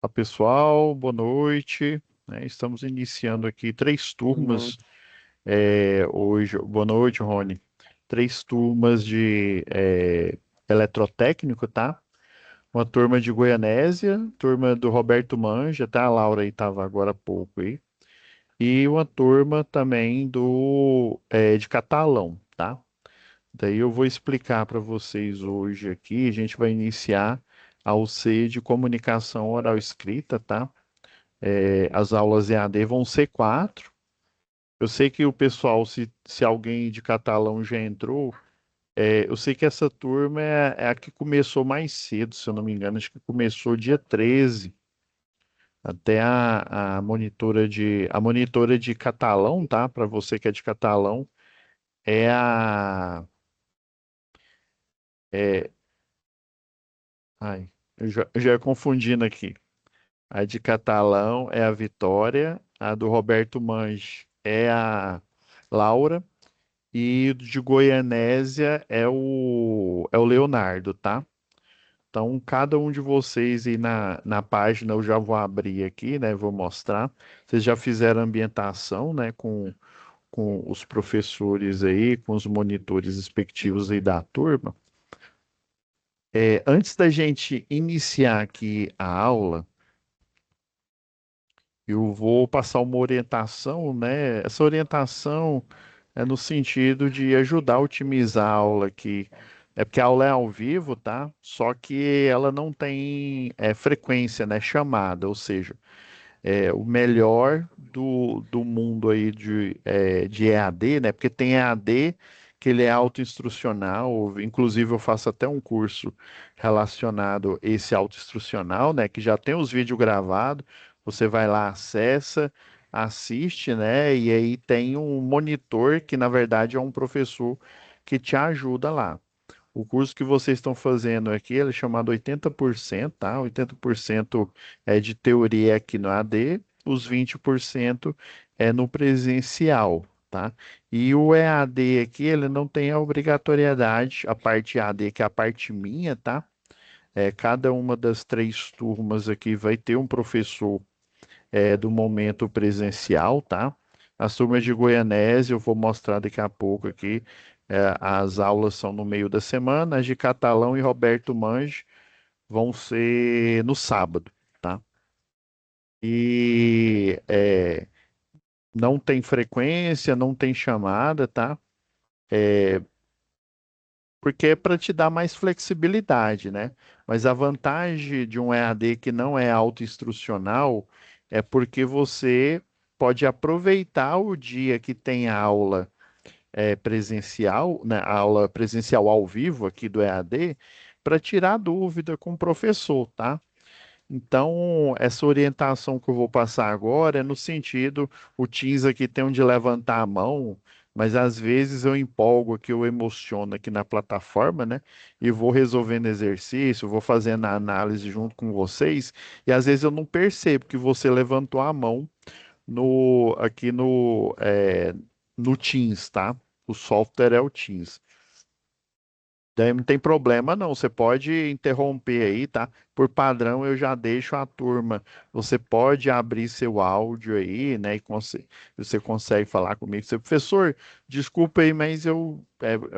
Olá, pessoal, boa noite. Estamos iniciando aqui três Não, turmas hoje. Boa noite, Rony. Três turmas de eletrotécnico, tá? Uma turma de Goianésia, turma do Roberto Manja, tá? A Laura aí estava agora há pouco aí. E uma turma também de Catalão, tá? Daí eu vou explicar para vocês hoje aqui. A gente vai iniciar a UC de comunicação oral escrita, tá? As aulas EAD vão ser quatro. Eu sei que o pessoal, se alguém de catalão já entrou, eu sei que essa turma é a que começou mais cedo, se eu não me engano, acho que começou dia 13. Até a monitora de catalão, tá? Para você que é de catalão, é a. É, ai, eu já ia confundindo aqui. A de catalão é a Vitória, a do Roberto Mange é a Laura. E de Goianésia é o Leonardo, tá? Então, cada um de vocês aí na página, eu já vou abrir aqui, né? Vou mostrar. Vocês já fizeram ambientação, né? Com os professores aí, com os monitores respectivos aí da turma. Antes da gente iniciar aqui a aula, eu vou passar uma orientação, né? Essa orientação é no sentido de ajudar a otimizar a aula aqui. É porque a aula é ao vivo, tá? Só que ela não tem frequência, né? Chamada, ou seja, o melhor do mundo aí de EAD, né? Porque tem EAD que ele é autoinstrucional, inclusive eu faço até um curso relacionado a esse autoinstrucional, né? Que já tem os vídeos gravados, você vai lá, acessa, assiste, né? E aí tem um monitor que na verdade é um professor que te ajuda lá. O curso que vocês estão fazendo aqui, ele é chamado 80%, tá? 80% é de teoria aqui no AD, os 20% é no presencial, tá? E o EAD aqui, ele não tem a obrigatoriedade, a parte AD, que é a parte minha, tá? Cada uma das três turmas aqui vai ter um professor do momento presencial, tá? As turmas de Goianésia, eu vou mostrar daqui a pouco aqui. As aulas são no meio da semana, as de Catalão e Roberto Mange vão ser no sábado, tá? E não tem frequência, não tem chamada, tá? Porque é para te dar mais flexibilidade, né? Mas a vantagem de um EAD que não é autoinstrucional é porque você pode aproveitar o dia que tem aula presencial, né? A aula presencial ao vivo aqui do EAD, para tirar dúvida com o professor, tá? Então, essa orientação que eu vou passar agora é no sentido, o Teams aqui tem onde levantar a mão, mas às vezes eu empolgo aqui, eu emociono aqui na plataforma, né? E vou resolvendo exercício, vou fazendo a análise junto com vocês, e às vezes eu não percebo que você levantou a mão aqui no Teams, tá? O software é o Teams. Daí não tem problema, não. Você pode interromper aí, tá? Por padrão, eu já deixo a turma. Você pode abrir seu áudio aí, né? E você consegue falar comigo. Você, professor, desculpa aí, mas é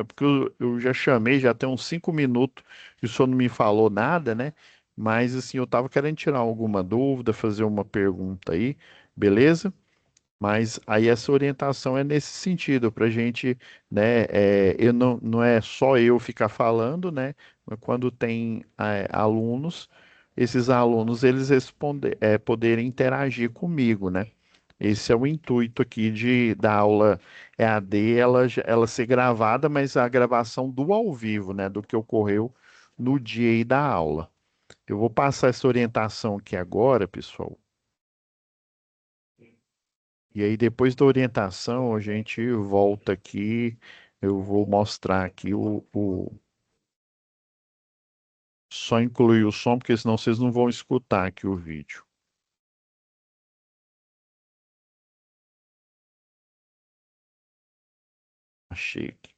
porque eu já chamei, já tem uns 5 minutos e o senhor não me falou nada, né? Mas assim, eu tava querendo tirar alguma dúvida, fazer uma pergunta aí, beleza? Mas aí essa orientação é nesse sentido, para a gente, né, eu não é só eu ficar falando, né, mas quando tem alunos, esses alunos eles poderem interagir comigo, né? Esse é o intuito aqui da aula EAD, ela ser gravada, mas a gravação do ao vivo, né, do que ocorreu no dia aí da aula. Eu vou passar essa orientação aqui agora, pessoal. E aí, depois da orientação, a gente volta aqui. Eu vou mostrar aqui só incluir o som, porque senão vocês não vão escutar aqui o vídeo. Achei aqui.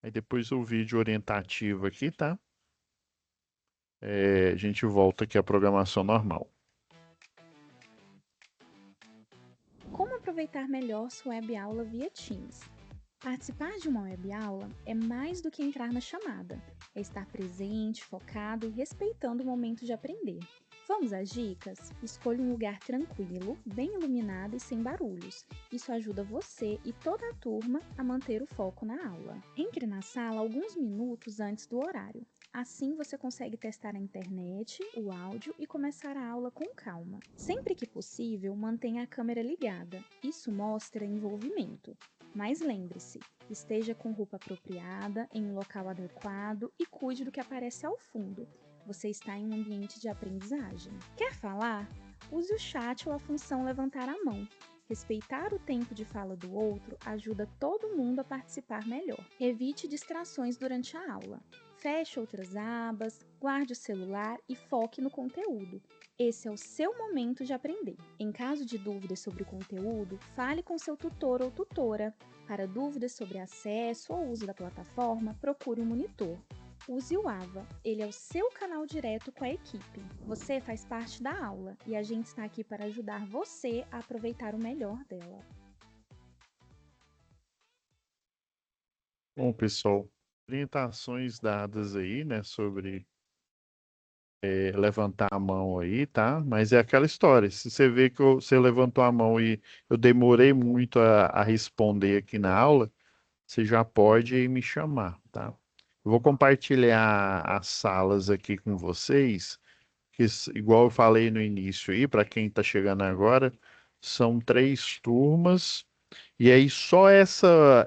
Aí depois o vídeo orientativo aqui, tá? a gente volta aqui à programação normal. Como aproveitar melhor sua web aula via Teams? Participar de uma web aula é mais do que entrar na chamada, é estar presente, focado e respeitando o momento de aprender. Vamos às dicas? Escolha um lugar tranquilo, bem iluminado e sem barulhos. Isso ajuda você e toda a turma a manter o foco na aula. Entre na sala alguns minutos antes do horário. Assim você consegue testar a internet, o áudio e começar a aula com calma. Sempre que possível, mantenha a câmera ligada. Isso mostra envolvimento. Mas lembre-se, esteja com roupa apropriada, em um local adequado e cuide do que aparece ao fundo. Você está em um ambiente de aprendizagem. Quer falar? Use o chat ou a função levantar a mão. Respeitar o tempo de fala do outro ajuda todo mundo a participar melhor. Evite distrações durante a aula. Feche outras abas, guarde o celular e foque no conteúdo. Esse é o seu momento de aprender. Em caso de dúvidas sobre o conteúdo, fale com seu tutor ou tutora. Para dúvidas sobre acesso ou uso da plataforma, procure um monitor. Use o AVA, ele é o seu canal direto com a equipe. Você faz parte da aula e a gente está aqui para ajudar você a aproveitar o melhor dela. Bom, pessoal, orientações dadas aí, né, sobre levantar a mão aí, tá? Mas é aquela história. Se você vê que você levantou a mão e eu demorei muito a responder aqui na aula, você já pode me chamar, tá? Eu vou compartilhar as salas aqui com vocês, que igual eu falei no início aí, para quem está chegando agora, são 3 turmas. E aí só essa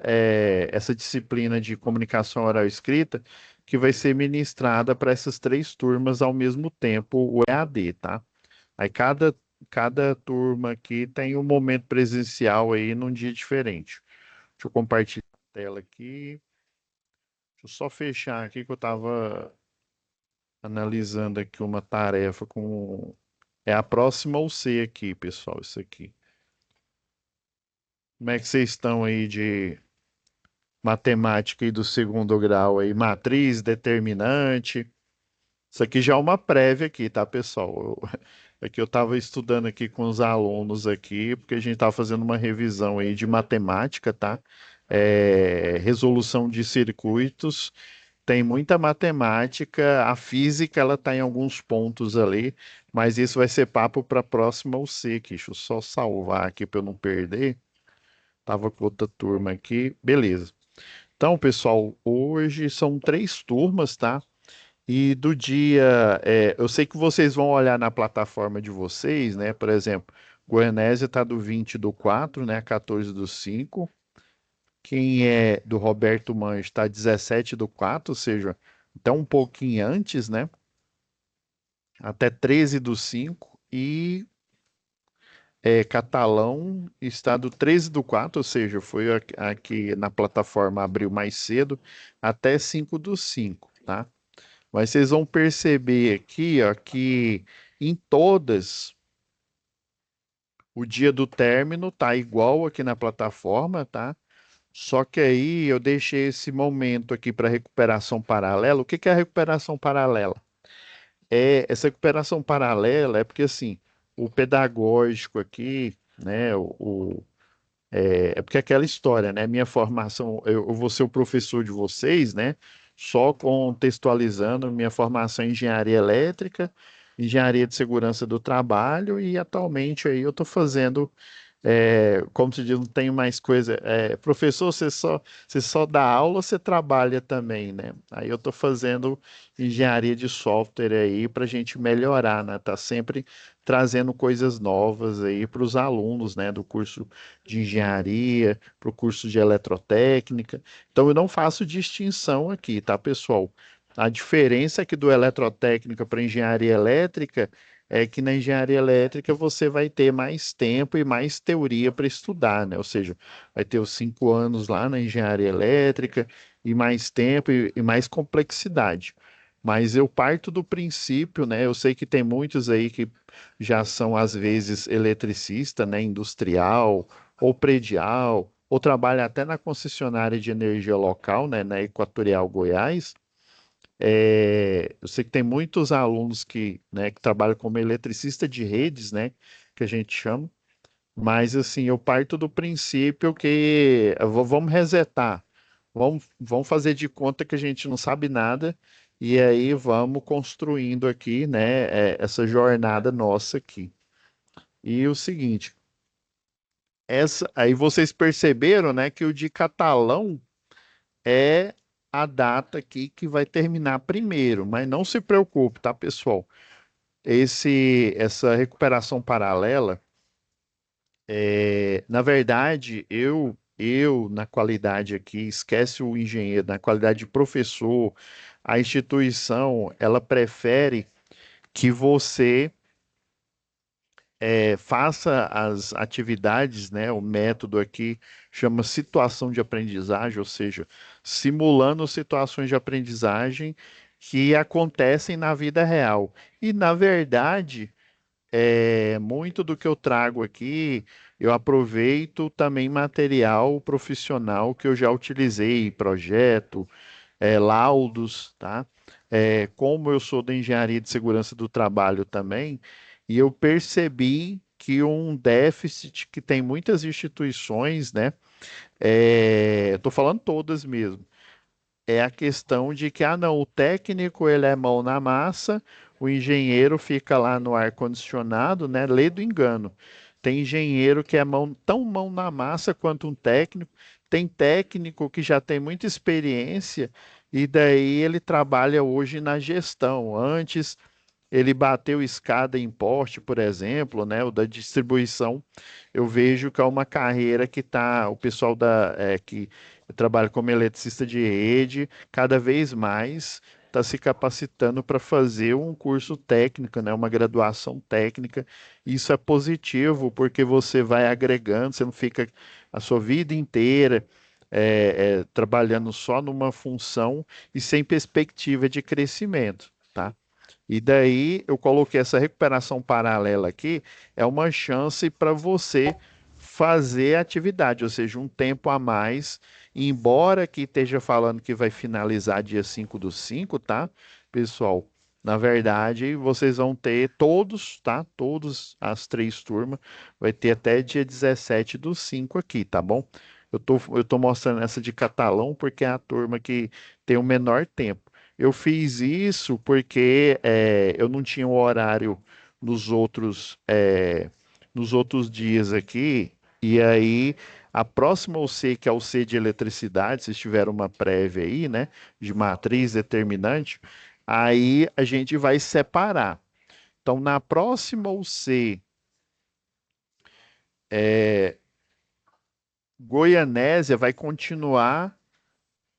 disciplina de comunicação oral e escrita que vai ser ministrada para essas 3 turmas ao mesmo tempo, o EAD, tá? Aí cada turma aqui tem um momento presencial aí num dia diferente. Deixa eu compartilhar a tela aqui. Deixa eu só fechar aqui que eu estava analisando aqui uma tarefa com. É a próxima ou C aqui, pessoal, isso aqui. Como é que vocês estão aí de matemática aí do segundo grau aí, matriz, determinante. Isso aqui já é uma prévia aqui, tá, pessoal? Aqui eu estava estudando aqui com os alunos aqui, porque a gente estava fazendo uma revisão aí de matemática, tá? Resolução de circuitos, tem muita matemática, a física ela está em alguns pontos ali, mas isso vai ser papo para a próxima UC aqui. Deixa eu só salvar aqui para eu não perder. Tava com outra turma aqui, beleza. Então, pessoal, hoje são 3 turmas, tá? E do dia, eu sei que vocês vão olhar na plataforma de vocês, né? Por exemplo, Goianésia está do 20/4, né? 14/5. Quem é do Roberto Manjo está 17/4, ou seja, até um pouquinho antes, né? Até 13/5. E Catalão está do 13/4, ou seja, foi aqui na plataforma abriu mais cedo, até 5/5, tá? Mas vocês vão perceber aqui, ó, que em todas o dia do término tá igual aqui na plataforma, tá? Só que aí eu deixei esse momento aqui para recuperação paralela. O que que é a recuperação paralela? Essa recuperação paralela é porque assim, o pedagógico aqui, né, é porque é aquela história, né? Minha formação, eu vou ser o professor de vocês, né? Só contextualizando, minha formação em engenharia elétrica, engenharia de segurança do trabalho e atualmente aí eu estou fazendo como se diz, não tenho mais coisa. Professor, você só dá aula ou você trabalha também, né? Aí eu estou fazendo engenharia de software aí para a gente melhorar, né? Tá sempre trazendo coisas novas aí para os alunos, né? Do curso de engenharia, para o curso de eletrotécnica. Então eu não faço distinção aqui, tá, pessoal? A diferença é que do eletrotécnica para engenharia elétrica é que na engenharia elétrica você vai ter mais tempo e mais teoria para estudar, né? Ou seja, vai ter os 5 anos lá na engenharia elétrica e mais tempo e mais complexidade. Mas eu parto do princípio, né? Eu sei que tem muitos aí que já são às vezes eletricista, né? Industrial ou predial, ou trabalha até na concessionária de energia local, né? Na Equatorial Goiás. Eu sei que tem muitos alunos né, que trabalham como eletricista de redes, né, que a gente chama, mas assim, eu parto do princípio que vamos resetar, vamos fazer de conta que a gente não sabe nada e aí vamos construindo aqui, né, essa jornada nossa aqui. E o seguinte, aí vocês perceberam, né, que o de catalão é a data aqui que vai terminar primeiro, mas não se preocupe, tá, pessoal? Essa recuperação paralela, na verdade, eu na qualidade aqui, esquece o engenheiro, na qualidade de professor, a instituição, ela prefere que você faça as atividades, né? O método aqui chama situação de aprendizagem, ou seja, simulando situações de aprendizagem que acontecem na vida real. E, na verdade, muito do que eu trago aqui, eu aproveito também material profissional que eu já utilizei em projeto, laudos, tá? Como eu sou da engenharia de segurança do trabalho também, e eu percebi que um déficit que tem muitas instituições, né? Estou falando todas mesmo, é a questão de que, ah, não, o técnico ele é mão na massa, o engenheiro fica lá no ar-condicionado, né? Lê do engano. Tem engenheiro que é tão mão na massa quanto um técnico, tem técnico que já tem muita experiência e daí ele trabalha hoje na gestão. Antes ele bateu escada em porte, por exemplo, né? O da distribuição, eu vejo que é uma carreira que tá, o pessoal que trabalha como eletricista de rede, cada vez mais está se capacitando para fazer um curso técnico, né? Uma graduação técnica. Isso é positivo, porque você vai agregando, você não fica a sua vida inteira. Trabalhando só numa função e sem perspectiva de crescimento, tá? E daí eu coloquei essa recuperação paralela aqui, é uma chance para você fazer a atividade, ou seja, um tempo a mais, embora que esteja falando que vai finalizar dia 5/5, tá, pessoal? Na verdade, vocês vão ter todos, tá? Todos as três turmas, vai ter até dia 17/5 aqui, tá bom? Eu tô mostrando essa de catalão porque é a turma que tem o menor tempo. Eu fiz isso porque eu não tinha o horário nos outros dias aqui, e aí a próxima OC, que é o C de eletricidade, se tiver uma prévia aí, né, de matriz determinante, aí a gente vai separar. Então, na próxima OC, Goianésia vai continuar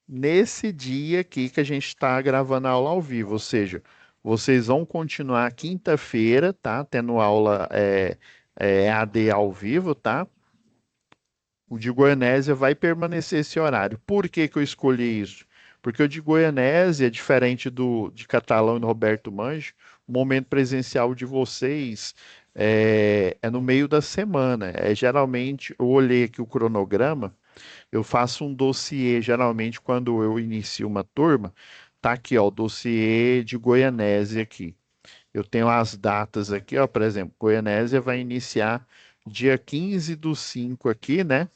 nesse dia aqui que a gente está gravando a aula ao vivo, ou seja, vocês vão continuar quinta-feira, tá? Tendo aula EAD ao vivo, tá? O de Goianésia vai permanecer esse horário. Por que que eu escolhi isso? Porque o de Goianésia, diferente de Catalão e do Roberto Manjo, o momento presencial de vocês é no meio da semana. Geralmente, eu olhei aqui o cronograma, eu faço um dossiê, geralmente, quando eu inicio uma turma, tá aqui, ó, o dossiê de Goianésia aqui. Eu tenho as datas aqui, ó, por exemplo, Goianésia vai iniciar dia 15/5 aqui, né?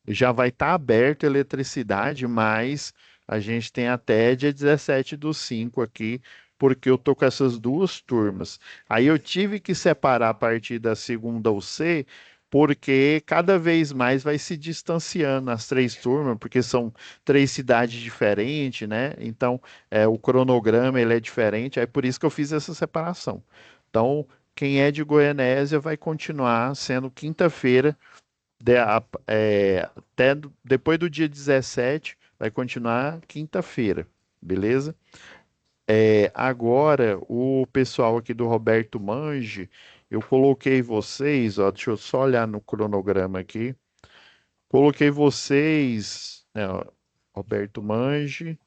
Já vai estar aberto a eletricidade, mas a gente tem até dia 17/5 aqui, porque eu tô com essas duas turmas. Aí eu tive que separar a partir da segunda UC, porque cada vez mais vai se distanciando as três turmas, porque são três cidades diferentes, né? Então, o cronograma ele é diferente, é por isso que eu fiz essa separação. Então, quem é de Goianésia vai continuar sendo quinta-feira até depois do dia 17, vai continuar quinta-feira, beleza? Agora, o pessoal aqui do Roberto Mange, eu coloquei vocês, ó, deixa eu só olhar no cronograma aqui. Coloquei vocês, né, ó, Roberto Mange,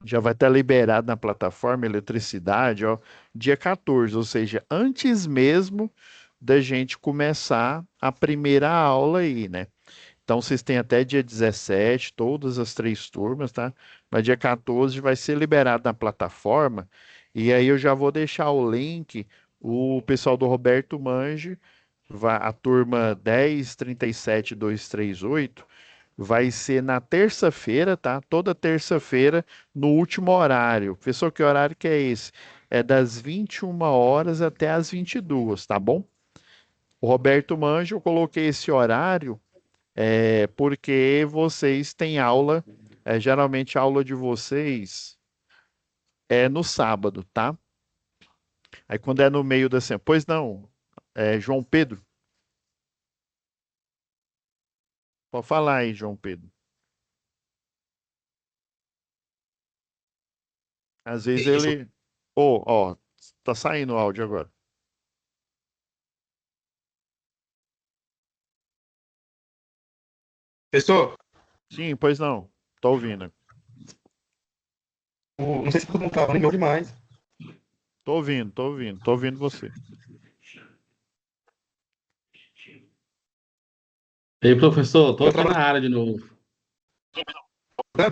já vai estar liberado na plataforma eletricidade, ó, dia 14, ou seja, antes mesmo da gente começar a primeira aula aí, né? Então vocês têm até dia 17, todas as três turmas, tá? Mas dia 14 vai ser liberado na plataforma. E aí eu já vou deixar o link, o pessoal do Roberto Mange, a turma 10 37 238 vai ser na terça-feira, tá? Toda terça-feira, no último horário. Professor, que horário que é esse? É das 21 horas até as 22, tá bom? O Roberto Manjo, eu coloquei esse horário porque vocês têm aula, geralmente a aula de vocês é no sábado, tá? Aí quando é no meio da semana, pois não, João Pedro, pode falar aí, João Pedro. Às vezes Isso. ele, ó, tá saindo o áudio agora. Professor, Sim, pois não, tô ouvindo. não sei se todo mundo tá falando demais. Tô ouvindo você. Ei, professor, tô Eu aqui trabalho na área de novo. né?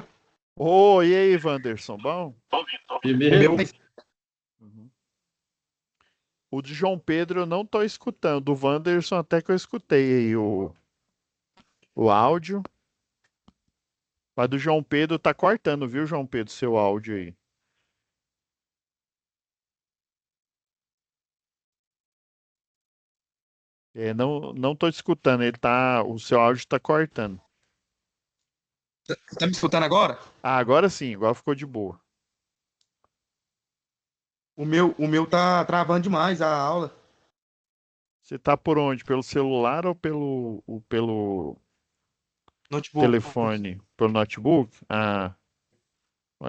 E aí, Wanderson, bom? O meu. Primeiro, Uhum. O de João Pedro eu não tô escutando, o Wanderson até que eu escutei aí o áudio, mas do João Pedro tá cortando, viu, João Pedro, seu áudio aí. Não tô te escutando, o seu áudio tá cortando. Tá me escutando agora? Ah, agora sim, agora ficou de boa. O meu tá travando demais a aula. Você tá por onde? Pelo celular ou pelo Notebook. telefone? Pelo notebook? Ah,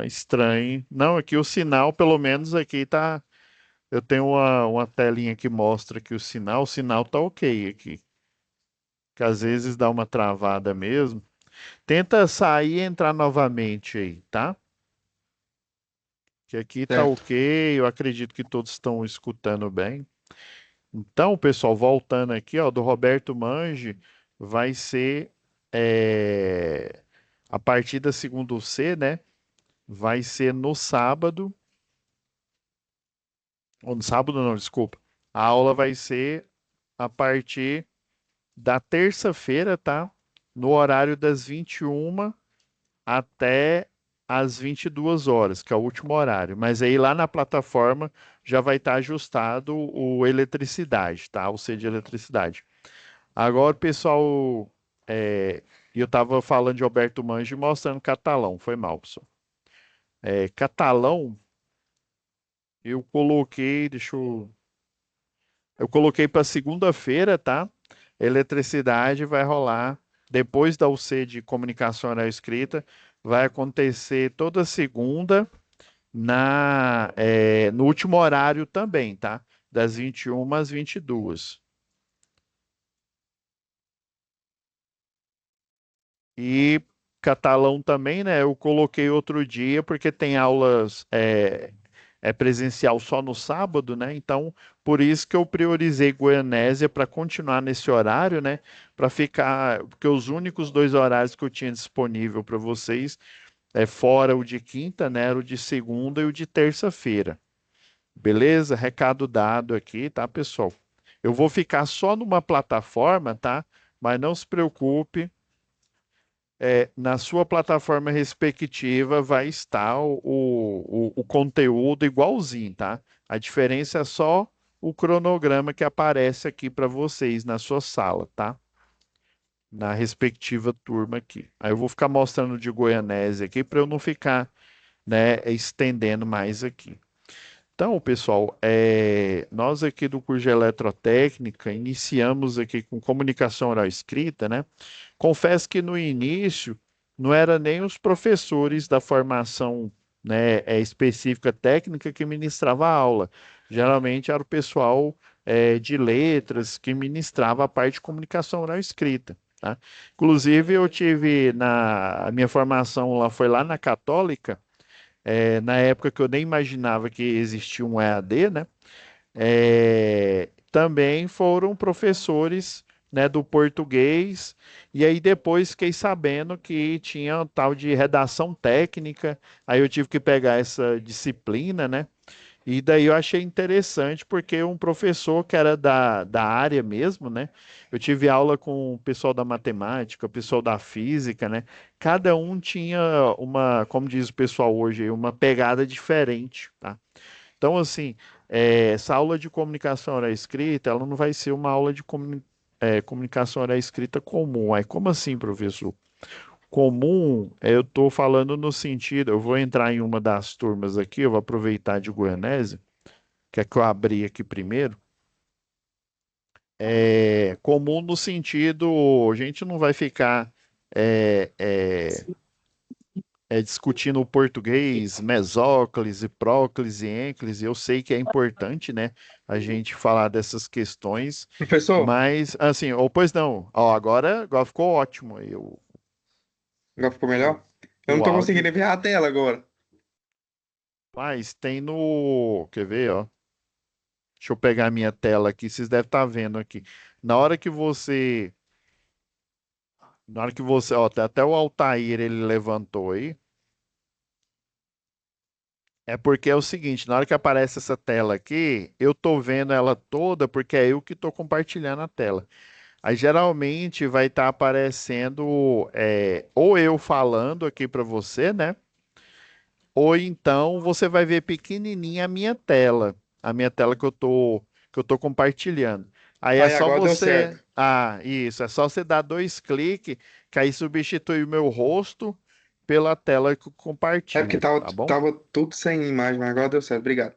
estranho, hein? Não, aqui o sinal, pelo menos aqui tá. Eu tenho uma telinha que mostra que o sinal tá ok aqui. Que às vezes dá uma travada mesmo. Tenta sair e entrar novamente aí, tá? Que aqui tá Certo. ok, eu acredito que todos estão escutando bem. Então, pessoal, voltando aqui, ó, do Roberto Mange, vai ser a partir da segunda C, né? Vai ser no sábado, ou no sábado não, desculpa. A aula vai ser a partir da terça-feira, tá? No horário das 21 até às 22 horas, que é o último horário. Mas aí lá na plataforma já vai estar ajustado o eletricidade, tá? O C de eletricidade. Agora, pessoal, eu estava falando de Alberto Mangi mostrando catalão. Foi mal, pessoal. Catalão, eu coloquei, eu coloquei para segunda-feira, tá? Eletricidade vai rolar depois da UC de comunicação oral escrita, vai acontecer toda segunda no último horário também, tá? Das 21 às 22. E catalão também, né? Eu coloquei outro dia porque tem aulas presencial só no sábado, né? Então, por isso que eu priorizei Goianésia para continuar nesse horário, né? Para ficar, porque os únicos dois horários que eu tinha disponível para vocês fora o de quinta, né? Era o de segunda e o de terça-feira. Beleza? Recado dado aqui, tá, pessoal? Eu vou ficar só numa plataforma, tá? Mas não se preocupe, na sua plataforma respectiva vai estar o conteúdo igualzinho, tá? A diferença é só o cronograma que aparece aqui para vocês na sua sala, tá? Na respectiva turma aqui. Aí eu vou ficar mostrando de Goianésia aqui para eu não ficar, né, estendendo mais aqui. Então, pessoal, nós aqui do curso de Eletrotécnica iniciamos aqui com comunicação oral escrita, né? Confesso que no início não era nem os professores da formação, né, específica técnica que ministrava a aula. Geralmente era o pessoal de letras que ministrava a parte de comunicação oral escrita, tá? Inclusive eu tive a minha formação lá foi lá na Católica, na época que eu nem imaginava que existia um EAD, né? Também foram professores né, do português, e aí depois fiquei sabendo que tinha um tal de redação técnica, aí eu tive que pegar essa disciplina, né? E daí eu achei interessante porque um professor que era da área mesmo, né? Eu tive aula com o pessoal da matemática, o pessoal da física, né? Cada um tinha uma, como diz o pessoal hoje, uma pegada diferente, tá? Então, assim, essa aula de comunicação oral e escrita, ela não vai ser uma aula de comunicação oral e escrita comum. Aí, como assim, professor? Comum, eu estou falando no sentido, eu vou entrar em uma das turmas aqui, eu vou aproveitar de Goianésia, que é que eu abri aqui primeiro. Comum no sentido, a gente não vai ficar é, é, discutindo o português, mesóclise, próclise, ênclise. Eu sei que é importante, né, a gente falar dessas questões, Professor, mas assim, ou pois não, ó, agora ficou ótimo aí agora ficou o, melhor? Eu não o tô áudio. conseguindo ver a tela agora. Mas tem no, quer ver, ó? Deixa eu pegar a minha tela aqui, vocês devem estar vendo aqui. Na hora que você, ó, até o Altair ele levantou aí. É porque é o seguinte, na hora que aparece essa tela aqui, eu tô vendo ela toda porque é eu que tô compartilhando a tela. Aí geralmente vai estar aparecendo ou eu falando aqui para você, né? Ou então você vai ver pequenininha a minha tela que eu tô compartilhando. Aí é Aí só agora deu você, certo. isso, é só você dar dois cliques, que aí substitui o meu rosto pela tela que eu É porque compartilho, tá bom? tava tudo sem imagem, mas agora deu certo. Obrigado.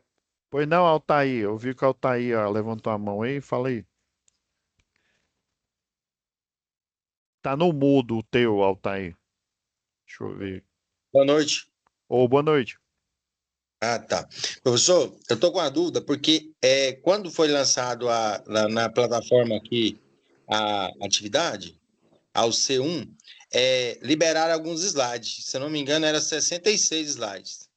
Pois não, Altair, eu vi que o Altair ó, levantou a mão aí, fala aí. Tá no mudo o teu, Altair. Deixa eu ver. Boa noite. Ô, boa noite. Ah, tá. Professor, eu estou com uma dúvida, porque quando foi lançado na plataforma aqui a atividade, ao C1, liberaram alguns slides. Se eu não me engano, era 66 slides.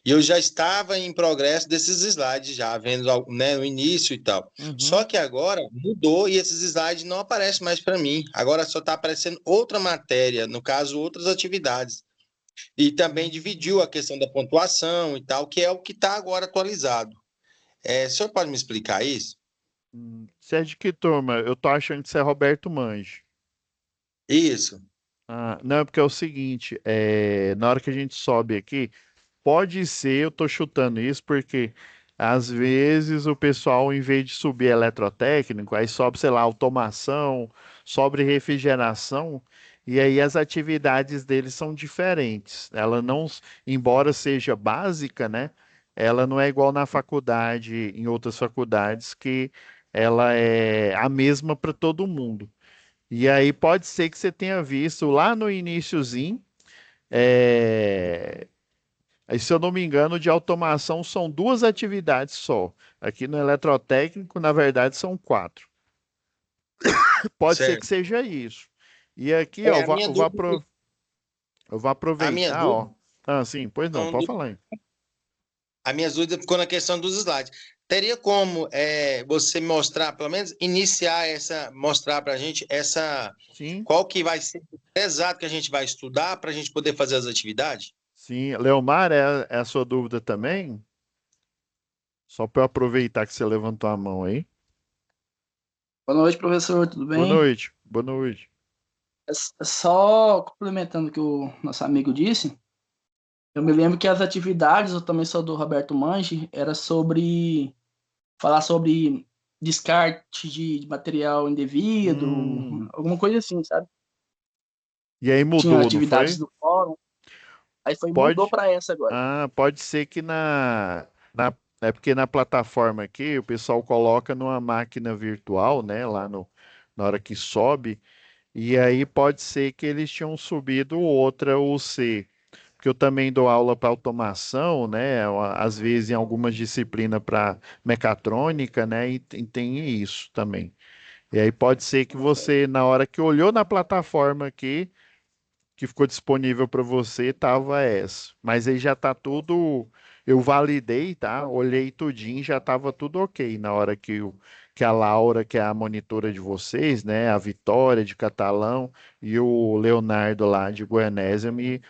E eu já estava em progresso desses slides, já vendo, né, o início e tal. Uhum. Só que agora mudou e esses slides não aparecem mais para mim. Agora só está aparecendo outra matéria, no caso, outras atividades. E também dividiu a questão da pontuação e tal, que é o que está agora atualizado. O senhor pode me explicar isso? Você é de que turma? Eu tô achando que você é Roberto Manji. Isso, Ah, não, é porque é o seguinte, na hora que a gente sobe aqui, pode ser, eu tô chutando isso, porque às vezes o pessoal, em vez de subir eletrotécnico, aí sobe, sei lá, automação, sobe refrigeração, e aí as atividades deles são diferentes. Ela não, embora seja básica, né? Ela não é igual na faculdade, em outras faculdades, que ela é a mesma para todo mundo. E aí pode ser que você tenha visto lá no iniciozinho, é, aí, se eu não me engano, de automação são duas atividades só. Aqui no eletrotécnico, na verdade, são quatro. Pode ser que certo. seja isso. E aqui, ó, A minha dúvida, eu vou a minha aproveitar, ó. dúvida, Ah, sim, pois não, são pode do- falar aí. a minha dúvida ficou na questão dos slides. Teria como você mostrar, pelo menos iniciar mostrar para a gente Sim, qual que vai ser o exato que a gente vai estudar para a gente poder fazer as atividades? sim. Leomar, é a sua dúvida também? Só para eu aproveitar que você levantou a mão aí. Boa noite, professor, tudo Boa bem? noite, boa noite. Só complementando o que o nosso amigo disse, eu me lembro que as atividades, eu também sou do Roberto Manji, era sobre falar sobre descarte de material indevido, Hum, alguma coisa assim, sabe? e aí Tinha mudou, não atividades foi? do fórum, mudou Pode, para essa agora. pode ser que é porque na plataforma aqui o pessoal coloca numa máquina virtual, né, lá no, na hora que sobe, e aí pode ser que eles tinham subido outra UC, porque eu também dou aula para automação, né, às vezes em algumas disciplinas para mecatrônica, né, e tem isso também. E aí pode ser que você, na hora que olhou na plataforma aqui, que ficou disponível para você tava essa. Mas aí já tá tudo. Eu validei, tá? Olhei tudinho, já tava tudo ok na hora que a Laura, que é a monitora de vocês, né, a Vitória de Catalão e o Leonardo lá de Goianésia me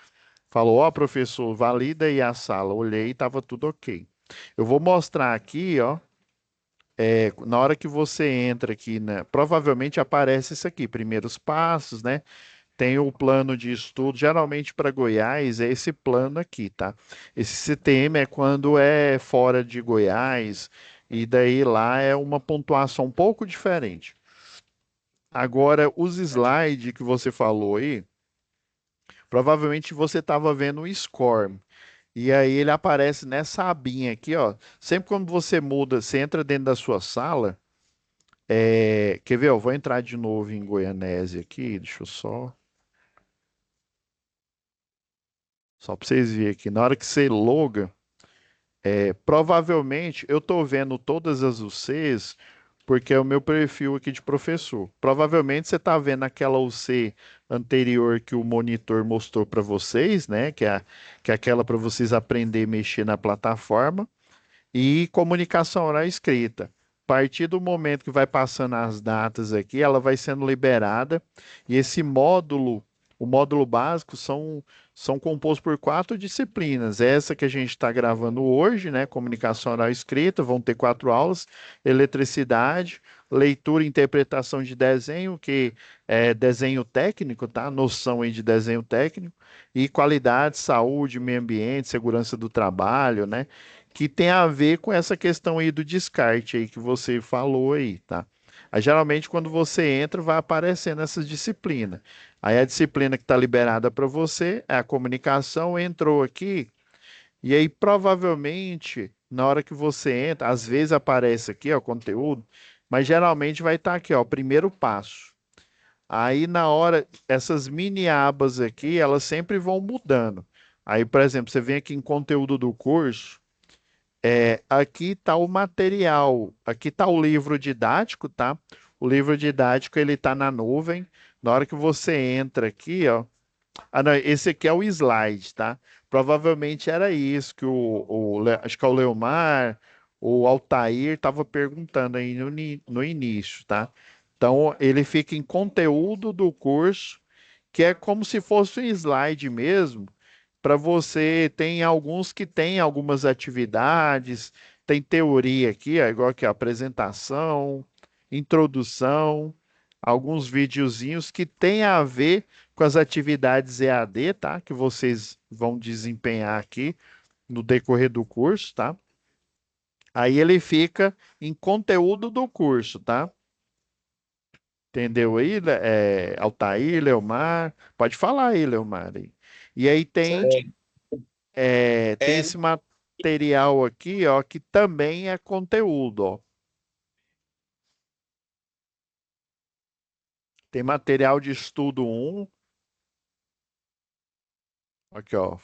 falou, ó, professor, valida aí a sala. Olhei e estava tudo ok. Eu vou mostrar aqui, ó, na hora que você entra aqui, né, provavelmente aparece isso aqui, primeiros passos, né? Tem o plano de estudo, geralmente para Goiás é esse plano aqui, tá? Esse CTM é quando é fora de Goiás, e daí lá é uma pontuação um pouco diferente. Agora, os slides que você falou aí, provavelmente você estava vendo o score. E aí ele aparece nessa abinha aqui, ó. Sempre quando você muda, você entra dentro da sua sala. Quer ver? Eu vou entrar de novo em Goianésia aqui. Deixa eu só para vocês verem aqui. Na hora que você loga, provavelmente eu estou vendo todas as UCs porque é o meu perfil aqui de professor. Provavelmente você está vendo aquela UC anterior que o monitor mostrou para vocês, né? Que é aquela para vocês aprender a mexer na plataforma. E comunicação oral e escrita. A partir do momento que vai passando as datas aqui, ela vai sendo liberada. E esse módulo, o módulo básico, são compostos por 4 disciplinas. Essa que a gente está gravando hoje, né? Comunicação oral e escrita, vão ter 4 aulas. Eletricidade, leitura e interpretação de desenho, que é desenho técnico, tá? Noção aí de desenho técnico. E qualidade, saúde, meio ambiente, segurança do trabalho, né? Que tem a ver com essa questão aí do descarte aí que você falou aí, tá? Aí, geralmente, quando você entra, vai aparecendo essas disciplinas. Aí a disciplina que está liberada para você é a comunicação, entrou aqui, e aí provavelmente, na hora que você entra, às vezes aparece aqui, ó, conteúdo, mas geralmente vai estar aqui, ó, primeiro passo. Aí na hora, essas mini abas aqui, elas sempre vão mudando. Aí, por exemplo, você vem aqui em conteúdo do curso, aqui está o material, aqui está o livro didático, tá? O livro didático ele está na nuvem. Na hora que você entra aqui, ó. Ah, não, esse aqui é o slide, tá? Provavelmente era isso que acho que é o Leomar, o Altair estava perguntando aí no início, tá? Então ele fica em conteúdo do curso, que é como se fosse um slide mesmo para você, tem alguns que tem algumas atividades, tem teoria aqui, ó, igual aqui, ó, apresentação, introdução, alguns videozinhos que tem a ver com as atividades EAD, tá? Que vocês vão desempenhar aqui no decorrer do curso, tá? Aí ele fica em conteúdo do curso, tá? Entendeu aí, Altair, Leomar? Pode falar aí, Leomar. Aí. E aí tem É, esse material aqui, ó, que também é conteúdo, ó. Tem material de estudo um, aqui, ó.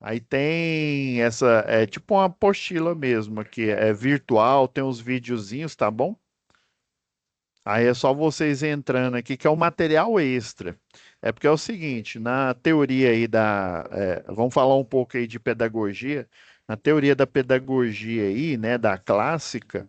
Aí tem essa, é tipo uma apostila mesmo aqui, é virtual, tem uns videozinhos, tá bom? Aí é só vocês entrando aqui, que é um material extra. É porque é o seguinte, na teoria aí vamos falar um pouco aí de pedagogia. Na teoria da pedagogia aí, né, da clássica,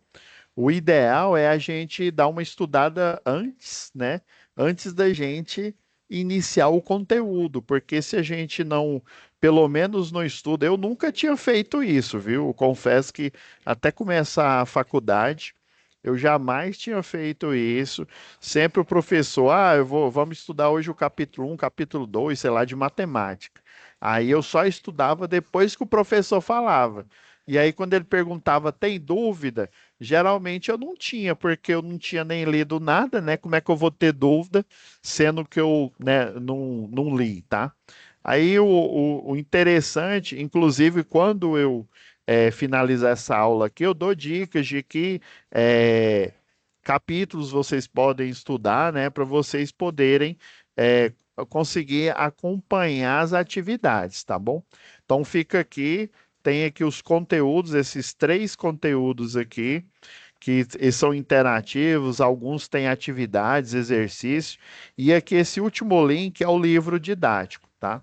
o ideal é a gente dar uma estudada antes, né? Antes da gente iniciar o conteúdo, porque se a gente não, pelo menos no estudo, eu nunca tinha feito isso, viu? Confesso que até começar a faculdade, eu jamais tinha feito isso. Sempre o professor, vamos estudar hoje o capítulo 1, capítulo 2, sei lá, de matemática. Aí eu só estudava depois que o professor falava. E aí, quando ele perguntava, tem dúvida? Geralmente eu não tinha, porque eu não tinha nem lido nada, né? Como é que eu vou ter dúvida, sendo que eu, né, não li, tá? Aí o interessante, inclusive, quando eu finalizar essa aula aqui, eu dou dicas de que é, capítulos vocês podem estudar, né? Para vocês poderem é, conseguir acompanhar as atividades, tá bom? Então fica aqui. Tem aqui os conteúdos, esses 3 conteúdos aqui, que eles são interativos, alguns têm atividades, exercícios, e aqui esse último link é o livro didático, tá?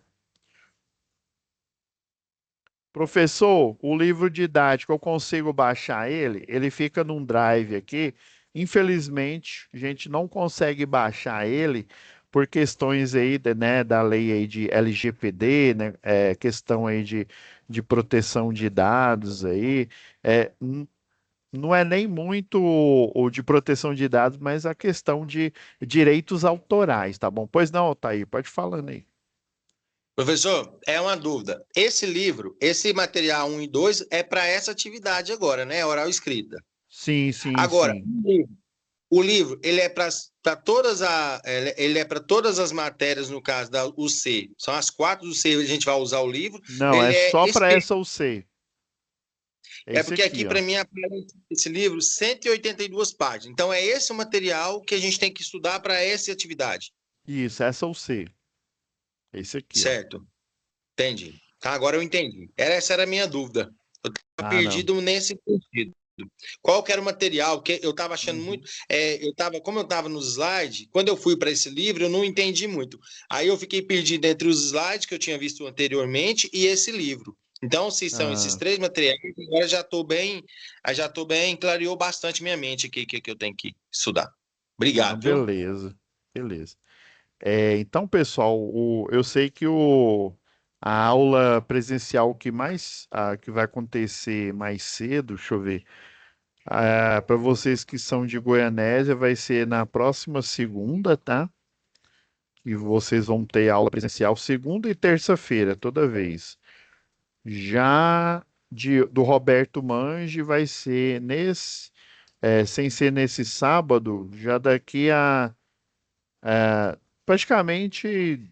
Professor, o livro didático, eu consigo baixar ele? Ele fica num drive aqui. Infelizmente, a gente não consegue baixar ele por questões aí, né, da lei aí de LGPD, né, questão aí de proteção de dados aí. Não é nem muito o de proteção de dados, mas a questão de direitos autorais, tá bom? Pois não, Altair, pode falando aí. Professor, é uma dúvida. Esse livro, esse material 1 e 2 é para essa atividade agora, né? Oral escrita. Sim, sim, Agora, sim. o livro, ele é para todas ele é para todas as matérias, no caso da UC. São as 4 do C, a gente vai usar o livro. Não, é Ele é só para essa UC. É Esse porque aqui aqui, ó. para mim aparece esse livro 182 páginas. Então é esse o material que a gente tem que estudar para essa atividade. Isso, essa UC. Esse aqui, ó. Certo? Entendi. Tá, agora eu entendi. Essa era a minha dúvida. Eu estava Ah, não. perdido nesse sentido. Qual que era o material? Que eu estava achando muito. Como eu estava nos slides, quando eu fui para esse livro, eu não entendi muito. Aí eu fiquei perdido entre os slides que eu tinha visto anteriormente e esse livro. Então, se são esses Ah, 3 materiais, agora já estou bem, clareou bastante minha mente aqui que eu tenho que estudar. não, Obrigado, viu? beleza. Beleza. Então, pessoal, eu sei que a aula presencial que vai acontecer mais cedo, deixa eu ver, para vocês que são de Goianésia, vai ser na próxima segunda, tá? E vocês vão ter aula presencial segunda e terça-feira, toda vez. Já do Roberto Mange vai ser sem ser nesse sábado, já daqui a praticamente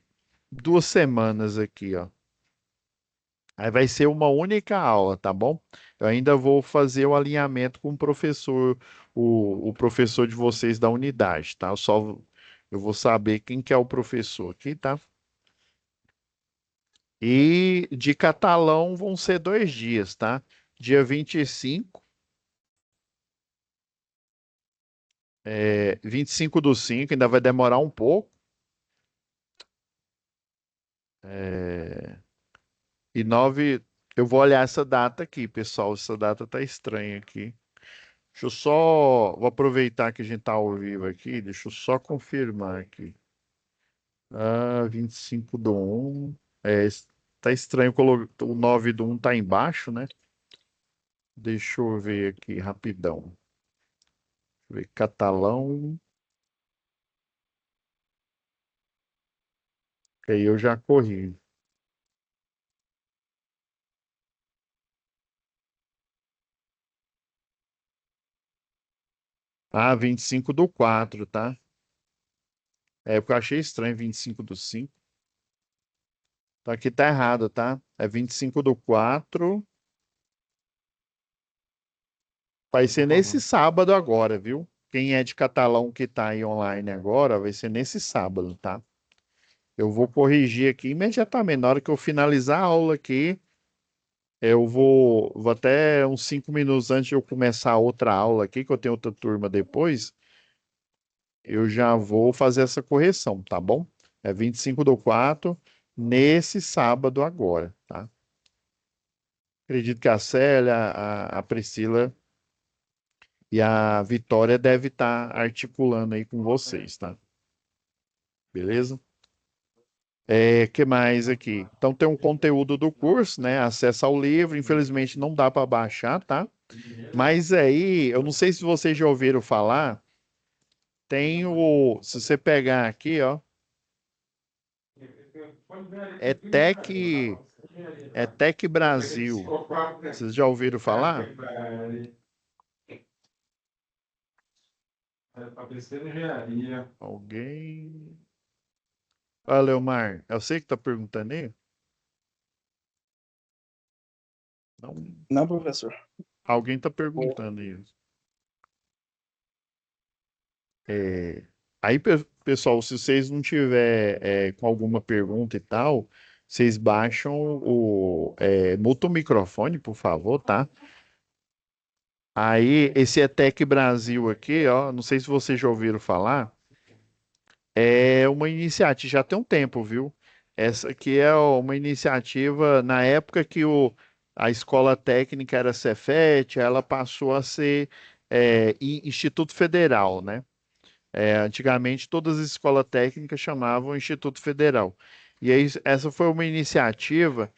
2 semanas aqui, ó. Aí vai ser uma única aula, tá bom? Eu ainda vou fazer o alinhamento com o professor, o professor de vocês da unidade, tá? Eu vou saber quem que é o professor aqui, tá? E de catalão vão ser 2 dias, tá? Dia 25, 25/5, ainda vai demorar um pouco. É, e 9, eu vou olhar essa data aqui, pessoal. Essa data tá estranha aqui. Vou aproveitar que a gente tá ao vivo aqui, deixa eu só confirmar aqui. 25/1. Tá estranho, o 9/1 tá embaixo, né? Deixa eu ver aqui rapidão. Deixa eu ver, catalão. Que aí eu já corri. 25/4, tá? Porque eu achei estranho 25/5. Então aqui tá errado, tá? É 25/4. Vai ser nesse sábado agora, viu? Quem é de catalão que tá aí online agora, vai ser nesse sábado, tá? Eu vou corrigir aqui imediatamente. Na hora que eu finalizar a aula aqui, eu vou até uns 5 minutos antes de eu começar a outra aula aqui, que eu tenho outra turma depois, eu já vou fazer essa correção, tá bom? É 25/4, nesse sábado agora, tá? Acredito que a Célia, a Priscila e a Vitória devem estar articulando aí com vocês, tá? Beleza? Que mais aqui? Então tem um conteúdo do curso, né? Acesso ao livro. Infelizmente não dá para baixar, tá? Mas aí, eu não sei se vocês já ouviram falar, se você pegar aqui, ó, é Tec, é Tec Brasil. Vocês já ouviram falar? Alguém? Olha, Leomar, eu sei que tá perguntando aí. Não, Não, professor. alguém tá perguntando isso. Aí, pessoal, se vocês não tiver com alguma pergunta e tal, vocês baixam muta o microfone, por favor, tá? Aí, esse ETEC Brasil aqui, ó, não sei se vocês já ouviram falar, é uma iniciativa, já tem um tempo, viu? Essa aqui é uma iniciativa na época que a escola técnica era Cefet, ela passou a ser Instituto Federal, né? Antigamente todas as escolas técnicas chamavam Instituto Federal. E aí, essa foi uma iniciativa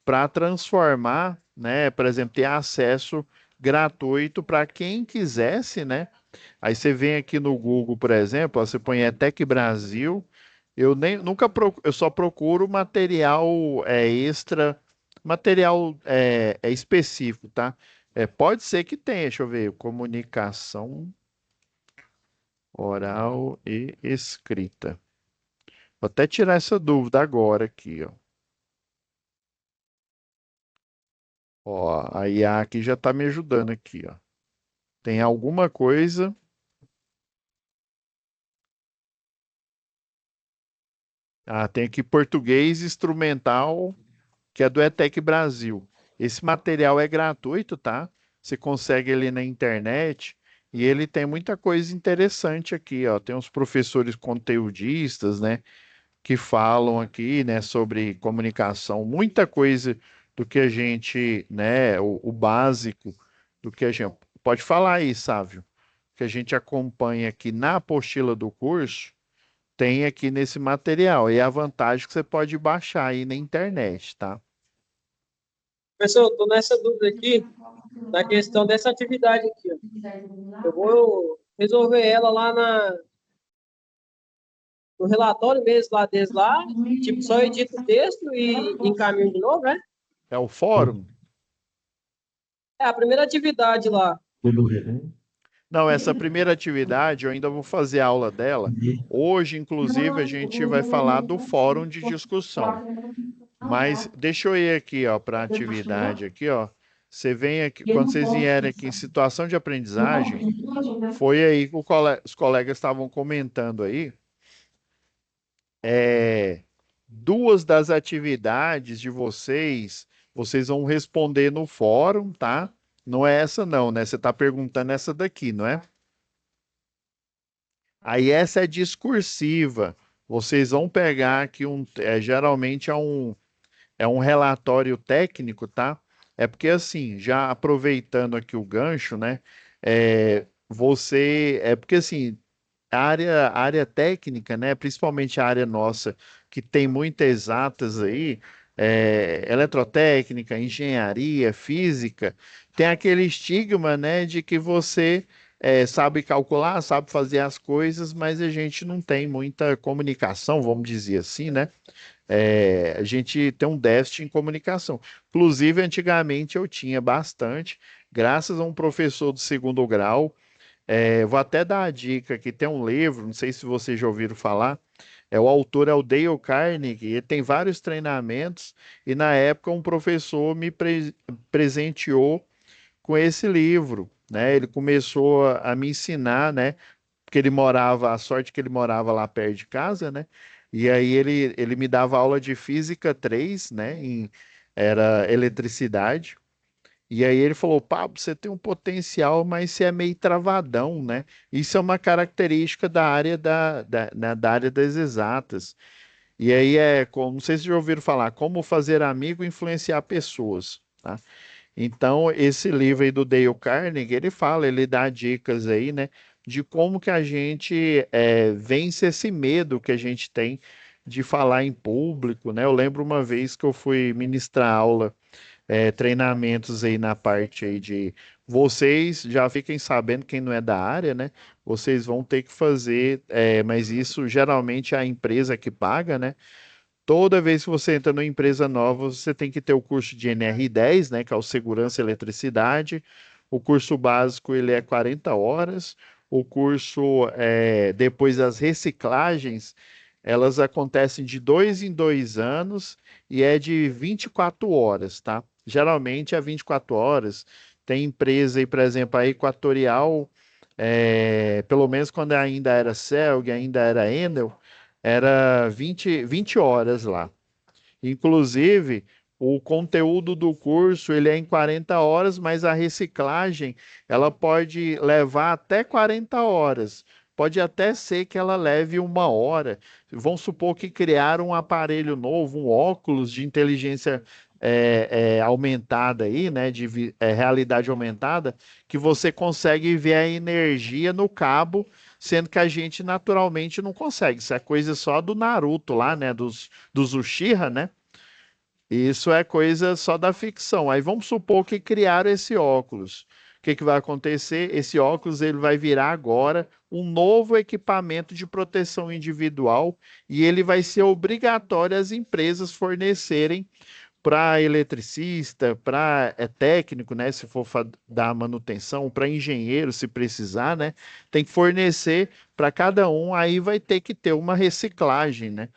para transformar, né? Por exemplo, ter acesso gratuito para quem quisesse, né? Aí você vem aqui no Google, por exemplo, ó, você põe ETEC Brasil. Eu nem nunca eu só procuro material extra, material específico, tá? Pode ser que tenha, deixa eu ver, comunicação oral e escrita. Vou até tirar essa dúvida agora aqui, ó. Ó, a IA aqui já está me ajudando aqui, ó. Tem alguma coisa. Ah, tem aqui português instrumental, que é do ETEC Brasil. Esse material é gratuito, tá? Você consegue ele na internet e ele tem muita coisa interessante aqui, ó. Tem uns professores conteudistas, né, que falam aqui, né, sobre comunicação, muita coisa do que a gente, né, o básico do que a gente pode falar aí, Sávio, que a gente acompanha aqui na apostila do curso, tem aqui nesse material. E a vantagem é que você pode baixar aí na internet, tá? Professor, eu estou nessa dúvida aqui, na questão dessa atividade aqui. Ó. Eu vou resolver ela lá no relatório mesmo, lá deles lá, tipo, só edito o texto e encaminho de novo, né? É o fórum? É a primeira atividade lá. Não, essa primeira atividade eu ainda vou fazer a aula dela. Hoje, inclusive, a gente vai falar do fórum de discussão. Mas deixa eu ir aqui, ó, para a atividade aqui, ó. Você vem aqui, quando vocês vierem aqui em situação de aprendizagem, foi aí que os colegas estavam comentando aí. Duas das atividades de vocês, vocês vão responder no fórum, tá? Não é essa não, né? Você está perguntando essa daqui, não é? Aí essa é discursiva. Vocês vão pegar aqui geralmente é um relatório técnico, tá? É porque assim, já aproveitando aqui o gancho, né? Porque assim, a área técnica, né? Principalmente a área nossa, que tem muitas exatas aí, eletrotécnica, engenharia, física, tem aquele estigma, né? De que você sabe calcular, sabe fazer as coisas, mas a gente não tem muita comunicação, vamos dizer assim, né? A gente tem um déficit em comunicação. Inclusive, antigamente eu tinha bastante, graças a um professor do segundo grau. Vou até dar a dica que tem um livro, não sei se vocês já ouviram falar. O autor é o Dale Carnegie, ele tem vários treinamentos, e na época um professor me presenteou com esse livro, né? Ele começou a me ensinar, né? Porque a sorte que ele morava lá perto de casa, né? E aí ele me dava aula de física 3, né? Era eletricidade. E aí ele falou, Pablo, você tem um potencial, mas você é meio travadão, né? Isso é uma característica da área da área das exatas. E aí não sei se já ouviram falar, como fazer amigo e influenciar pessoas, tá? Então, esse livro aí do Dale Carnegie, ele dá dicas aí, né, de como que a gente vence esse medo que a gente tem de falar em público, né? Eu lembro uma vez que eu fui ministrar aula, treinamentos aí na parte aí de vocês já fiquem sabendo quem não é da área, né? Vocês vão ter que fazer, mas isso geralmente é a empresa que paga, né? Toda vez que você entra numa empresa nova, você tem que ter o curso de NR10, né, que é o Segurança e Eletricidade. O curso básico ele é 40 horas. O curso, depois das reciclagens, elas acontecem de 2 em 2 anos e é de 24 horas, tá? Geralmente é 24 horas. Tem empresa aí, por exemplo, a Equatorial, pelo menos quando ainda era Celg, ainda era Enel, era 20 horas lá. Inclusive, o conteúdo do curso ele é em 40 horas, mas a reciclagem ela pode levar até 40 horas, pode até ser que ela leve 1 hora. Vamos supor que criaram um aparelho novo, um óculos de inteligência aumentada aí, né, de realidade aumentada, que você consegue ver a energia no cabo, sendo que a gente naturalmente não consegue. Isso é coisa só do Naruto lá, né, dos Uchiha, né? Isso é coisa só da ficção. Aí vamos supor que criaram esse óculos. O que que vai acontecer? Esse óculos ele vai virar agora um novo equipamento de proteção individual e ele vai ser obrigatório as empresas fornecerem para eletricista, para técnico, né, se for dar manutenção, para engenheiro, se precisar, né, tem que fornecer para cada um, aí vai ter que ter uma reciclagem, né?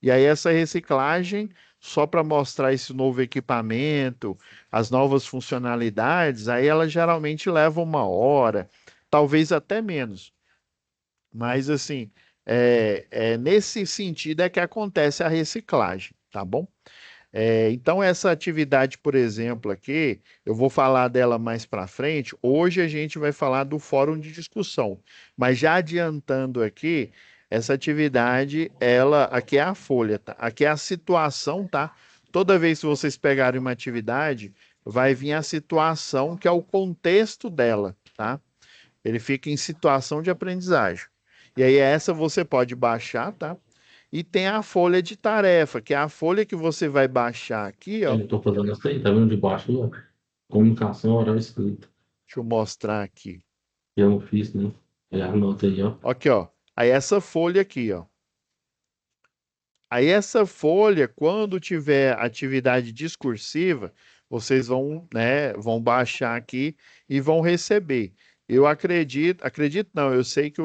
E aí essa reciclagem, só para mostrar esse novo equipamento, as novas funcionalidades, aí ela geralmente leva 1 hora, talvez até menos. Mas assim, nesse sentido é que acontece a reciclagem, tá bom? Então, essa atividade, por exemplo, aqui, eu vou falar dela mais para frente. Hoje a gente vai falar do fórum de discussão, mas já adiantando aqui, essa atividade, ela aqui é a folha, tá? Aqui é a situação, tá? Toda vez que vocês pegarem uma atividade, vai vir a situação que é o contexto dela, tá? Ele fica em situação de aprendizagem. E aí, essa você pode baixar, tá? E tem a folha de tarefa, que é a folha que você vai baixar aqui, ó. Eu tô fazendo essa aí, tá vendo de baixo, ó? Comunicação oral e escrita. Deixa eu mostrar aqui. Eu não fiz, né? É, anota aí, ó. Aqui, ó. Aí essa folha aqui, ó. Aí essa folha, quando tiver atividade discursiva, vocês vão, né, vão baixar aqui e vão receber. Eu acredito não, eu sei que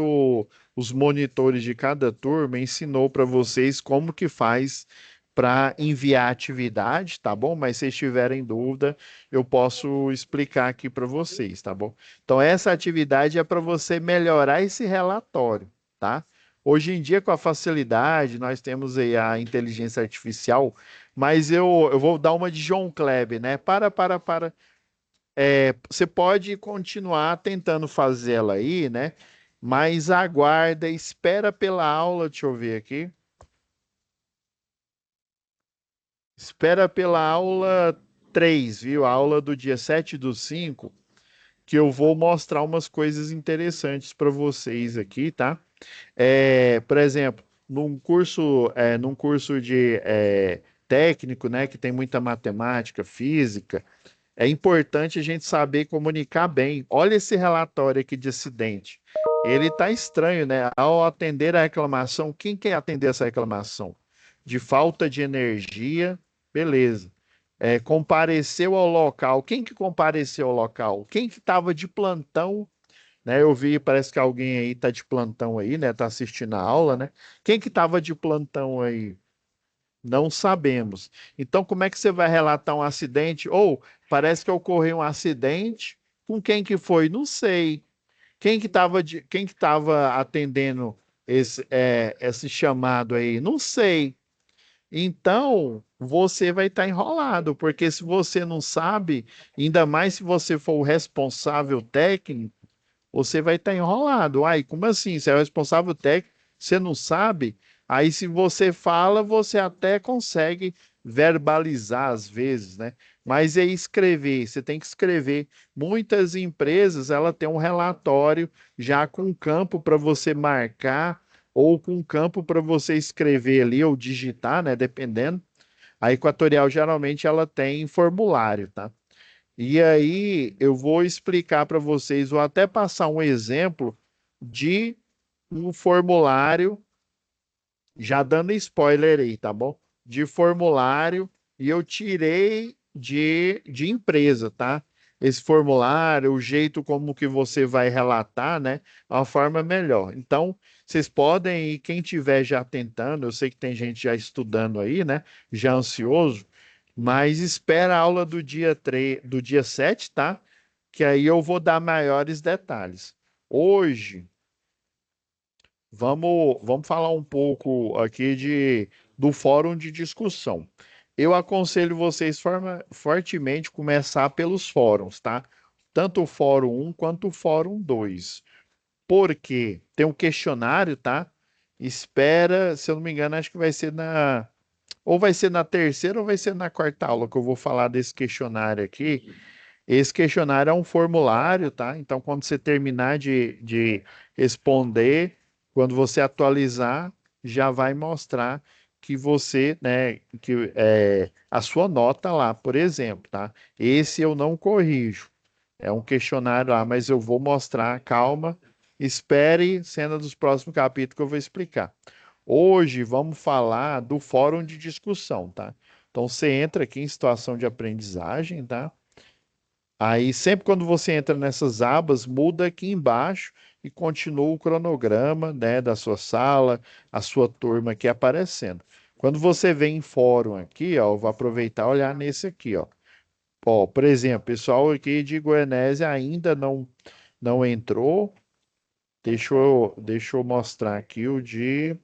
os monitores de cada turma ensinou para vocês como que faz para enviar atividade, tá bom? Mas se vocês tiverem dúvida, eu posso explicar aqui para vocês, tá bom? Então essa atividade é para você melhorar esse relatório, tá? Hoje em dia, com a facilidade, nós temos aí a inteligência artificial, mas eu vou dar uma de João Kleber, né? Para. Você pode continuar tentando fazê-la aí, né? Mas aguarda, espera pela aula, deixa eu ver aqui. Espera pela aula 3, viu? A aula do dia 7/5, que eu vou mostrar umas coisas interessantes para vocês aqui, tá? Por exemplo, num curso de técnico, né, que tem muita matemática, física, é importante a gente saber comunicar bem. Olha esse relatório aqui de acidente. Ele está estranho, né? Ao atender a reclamação, quem quer atender essa reclamação? De falta de energia, beleza. Compareceu ao local. Quem que compareceu ao local? Quem que estava de plantão, né? Eu vi, parece que alguém aí tá de plantão aí, né? Tá assistindo a aula, né? Quem que estava de plantão aí? Não sabemos. Então, como é que você vai relatar um acidente? Ou parece que ocorreu um acidente. Com quem que foi? Não sei. Quem que estava atendendo esse chamado aí? Não sei. Então, você vai estar enrolado, porque se você não sabe, ainda mais se você for o responsável técnico, você vai estar enrolado. Ai, como assim? Você é o responsável técnico, você não sabe? Aí, se você fala, você até consegue verbalizar às vezes, né? Mas é escrever, você tem que escrever. Muitas empresas, ela tem um relatório já com campo para você marcar ou com campo para você escrever ali ou digitar, né? Dependendo. A Equatorial, geralmente, ela tem formulário, tá? E aí eu vou explicar para vocês, vou até passar um exemplo de um formulário, já dando spoiler aí, tá bom? De formulário, e eu tirei de empresa, tá? Esse formulário, o jeito como que você vai relatar, né? A forma melhor. Então, vocês podem, e quem tiver já tentando, eu sei que tem gente já estudando aí, né? Já ansioso, mas espera a aula do dia 3, do dia 7, tá? Que aí eu vou dar maiores detalhes. Hoje, vamos falar um pouco aqui do fórum de discussão. Eu aconselho vocês fortemente começar pelos fóruns, tá? Tanto o fórum 1 quanto o fórum 2. Porque tem um questionário, tá? Espera, se eu não me engano, acho que vai ser ou vai ser na terceira ou vai ser na quarta aula que eu vou falar desse questionário aqui. Esse questionário é um formulário, tá? Então, quando você terminar de responder, quando você atualizar, já vai mostrar que você, né, que a sua nota lá, por exemplo, tá? Esse eu não corrijo. É um questionário lá, mas eu vou mostrar, calma, espere cena dos próximos capítulos que eu vou explicar. Hoje vamos falar do fórum de discussão, tá? Então você entra aqui em situação de aprendizagem, tá? Aí, sempre quando você entra nessas abas, muda aqui embaixo e continua o cronograma, né, da sua sala, a sua turma aqui aparecendo. Quando você vem em fórum aqui, ó, eu vou aproveitar e olhar nesse aqui, ó. Ó, por exemplo, pessoal aqui de Goianésia ainda não entrou. Deixa eu mostrar aqui o de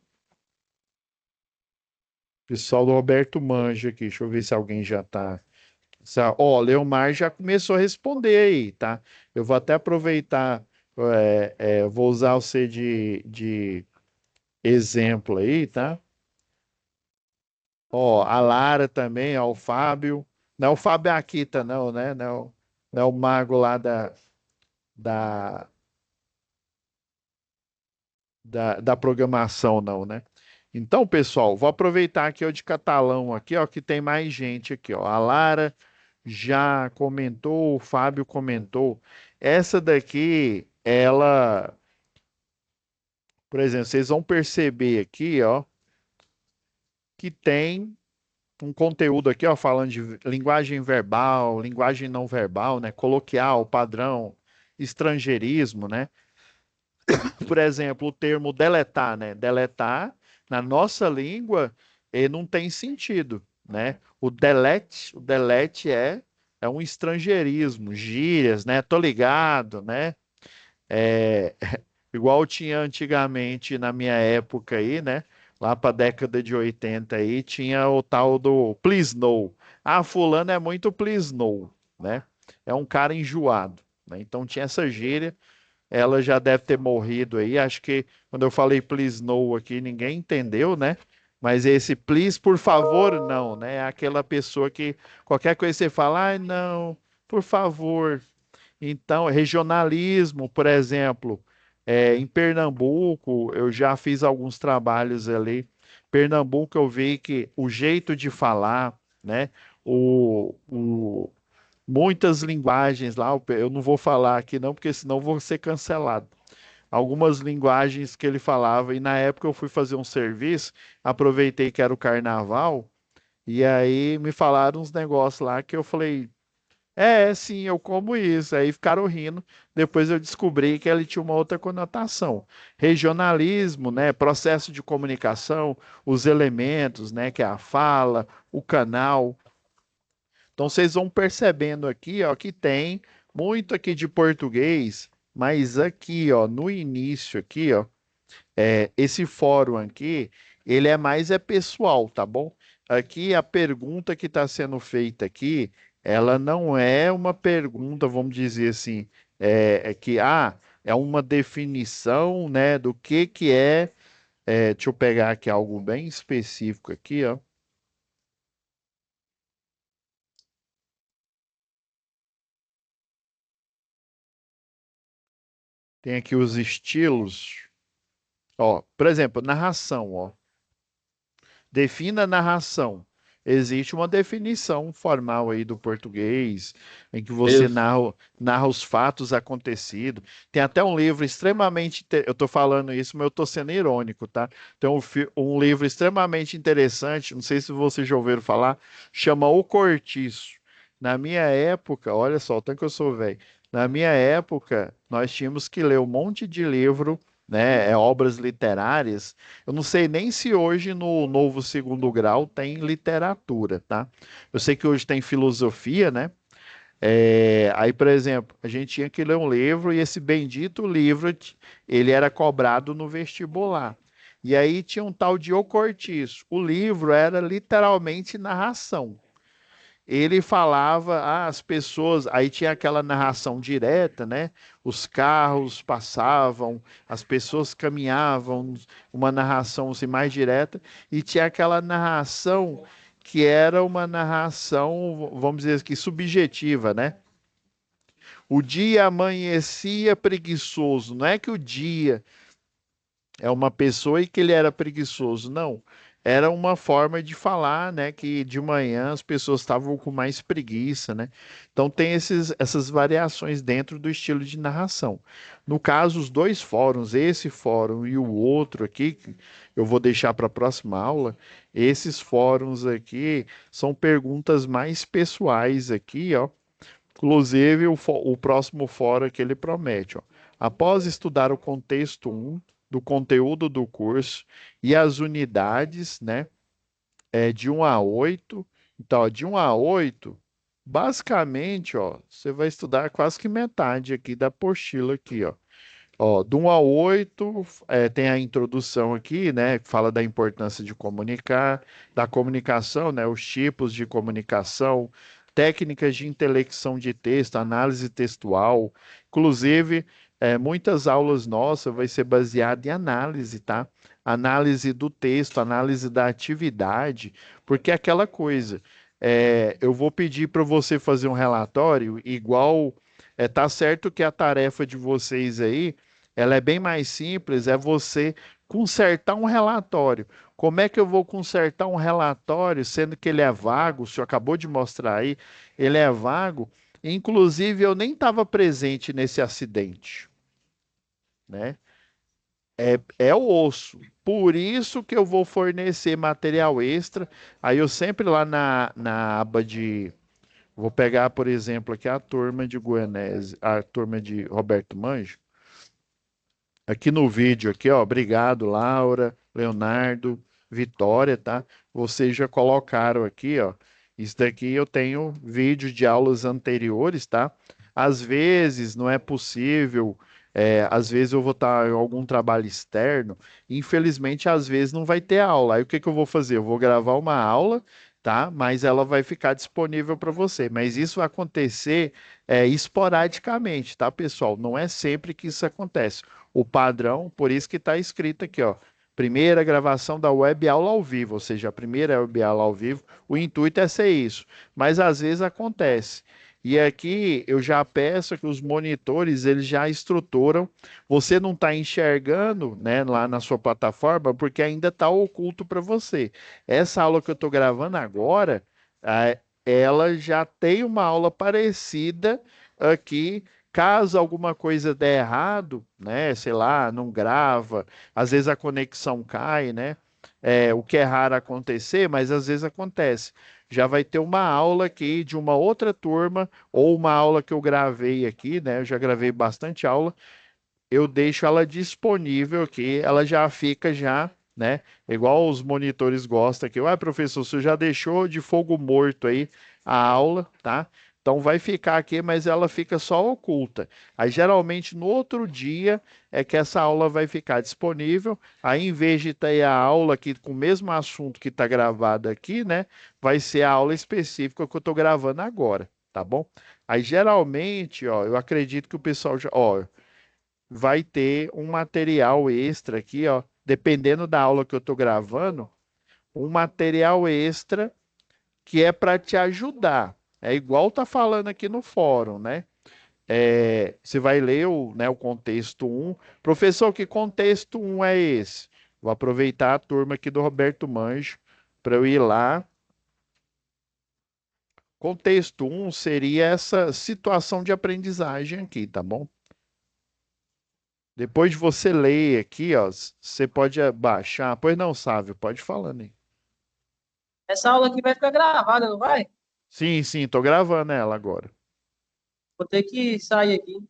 pessoal do Roberto Manja aqui. Deixa eu ver se alguém já está. Ó, Leomar já começou a responder aí, tá? Eu vou até aproveitar, vou usar você de exemplo aí, tá? Ó, a Lara também, ó, o Fábio. Não é o Fábio Akita, não, né? Não, não é o mago lá da, da programação, não, né? Então, pessoal, vou aproveitar aqui o de catalão aqui, ó, que tem mais gente aqui, ó. A Lara já comentou, o Fábio comentou. Essa daqui, ela, por exemplo, vocês vão perceber aqui, ó, que tem um conteúdo aqui, ó, falando de linguagem verbal, linguagem não verbal, né, coloquial, padrão, estrangeirismo, né? Por exemplo, o termo deletar, né? Deletar, na nossa língua, ele não tem sentido, né? O delete é um estrangeirismo, gírias, né? Tô ligado, né? É, igual tinha antigamente na minha época aí, né? Lá para a década de 80 aí, tinha o tal do please no. Ah, fulano é muito please no, né? É um cara enjoado, né? Então tinha essa gíria, ela já deve ter morrido aí. Acho que quando eu falei please no aqui, ninguém entendeu, né? Mas esse please, por favor, não, né? É aquela pessoa que qualquer coisa você fala, ai, não, por favor. Então, regionalismo, por exemplo, em Pernambuco, eu já fiz alguns trabalhos ali. Pernambuco, eu vi que o jeito de falar, né? O, muitas linguagens lá, eu não vou falar aqui não, porque senão vou ser cancelado. Algumas linguagens que ele falava, e na época eu fui fazer um serviço, aproveitei que era o carnaval, e aí me falaram uns negócios lá que eu falei, sim, eu como isso. Aí ficaram rindo. Depois eu descobri que ele tinha uma outra conotação. Regionalismo, né? Processo de comunicação, os elementos, né? Que é a fala, o canal. Então vocês vão percebendo aqui, ó, que tem muito aqui de português, mas aqui, ó, no início aqui, ó, esse fórum aqui, ele é mais pessoal, tá bom? Aqui a pergunta que está sendo feita aqui, ela não é uma pergunta, vamos dizer assim, é uma definição, né, do que deixa eu pegar aqui algo bem específico aqui, ó. Tem aqui os estilos. Ó, por exemplo, narração, ó. Defina a narração. Existe uma definição formal aí do português, em que você Isso. narra os fatos acontecidos. Tem até um livro extremamente. Eu estou falando isso, mas eu estou sendo irônico, tá? Tem um livro extremamente interessante, não sei se vocês já ouviram falar, chama O Cortiço. Na minha época, olha só, o tanto que eu sou velho. Na minha época, nós tínhamos que ler um monte de livro, né? Obras literárias. Eu não sei nem se hoje no novo segundo grau tem literatura, tá? Eu sei que hoje tem filosofia, né? Aí, por exemplo, a gente tinha que ler um livro e esse bendito livro, ele era cobrado no vestibular. E aí tinha um tal de O Cortiço. O livro era literalmente narração. ele falava, as pessoas, aí tinha aquela narração direta, né? Os carros passavam, as pessoas caminhavam, uma narração assim, mais direta, e tinha aquela narração que era uma narração, vamos dizer aqui, subjetiva, né? O dia amanhecia preguiçoso, não é que o dia é uma pessoa e que ele era preguiçoso. Não, era uma forma de falar, né, que de manhã as pessoas estavam com mais preguiça, né? Então tem essas variações dentro do estilo de narração. No caso, os dois fóruns, esse fórum e o outro aqui, que eu vou deixar para a próxima aula, esses fóruns aqui são perguntas mais pessoais aqui, ó. Inclusive, o próximo fórum que ele promete, ó. Após estudar o contexto um do conteúdo do curso e as unidades, né, de 1 a 8. Então, ó, de 1 a 8, basicamente, ó, você vai estudar quase que metade aqui da apostila aqui, ó. Ó, do 1 a 8, tem a introdução aqui, né, que fala da importância de comunicar, da comunicação, né, os tipos de comunicação, técnicas de intelecção de texto, análise textual. Inclusive, muitas aulas nossas vai ser baseada em análise, tá? Análise do texto, análise da atividade, porque é aquela coisa. Eu vou pedir para você fazer um relatório igual. Tá certo que a tarefa de vocês aí ela é bem mais simples, é você consertar um relatório. Como é que eu vou consertar um relatório, sendo que ele é vago? O senhor acabou de mostrar aí, ele é vago. Inclusive, eu nem estava presente nesse acidente, né? É o osso. Por isso que eu vou fornecer material extra. Aí eu sempre lá na aba de. Vou pegar, por exemplo, aqui a turma de Goianese, a turma de Roberto Manjo. Aqui no vídeo, aqui, ó, obrigado, Laura, Leonardo, Vitória, tá? Vocês já colocaram aqui, ó. Isso daqui eu tenho vídeos de aulas anteriores, tá? Às vezes não é possível, às vezes eu vou estar em algum trabalho externo, infelizmente, às vezes não vai ter aula. Aí o que que eu vou fazer? Eu vou gravar uma aula, tá? Mas ela vai ficar disponível para você. Mas isso vai acontecer, esporadicamente, tá, pessoal? Não é sempre que isso acontece. O padrão, por isso que está escrito aqui, ó. Primeira gravação da web aula ao vivo, ou seja, a primeira web aula ao vivo, o intuito é ser isso, mas às vezes acontece. E aqui eu já peço que os monitores eles já estruturam. Você não está enxergando, né, lá na sua plataforma porque ainda está oculto para você. Essa aula que eu estou gravando agora, ela já tem uma aula parecida aqui. Caso alguma coisa der errado, né, sei lá, não grava, às vezes a conexão cai, né? O que é raro acontecer, mas às vezes acontece. Já vai ter uma aula aqui de uma outra turma, ou uma aula que eu gravei aqui, né? Eu já gravei bastante aula, eu deixo ela disponível aqui, ela já fica já, né? Igual os monitores gostam aqui. Ué, professor, você já deixou de fogo morto aí a aula, tá? Então vai ficar aqui, mas ela fica só oculta. Aí geralmente no outro dia é que essa aula vai ficar disponível. Aí em vez de ter a aula aqui com o mesmo assunto que está gravado aqui, né? Vai ser a aula específica que eu estou gravando agora, tá bom? Aí geralmente, ó, eu acredito que o pessoal já, ó, vai ter um material extra aqui, ó, dependendo da aula que eu estou gravando, um material extra que é para te ajudar. É igual tá falando aqui no fórum, né? Você vai ler o contexto um. Professor, que contexto um é esse? Vou aproveitar a turma aqui do Roberto Manjo para eu ir lá. Contexto um seria essa situação de aprendizagem aqui, tá bom? Depois de você ler aqui, ó, você pode baixar. Pois não, Sávio, pode falando aí. Essa aula aqui vai ficar gravada, não vai? Sim, sim, tô gravando ela agora. Vou ter que sair aqui. Vou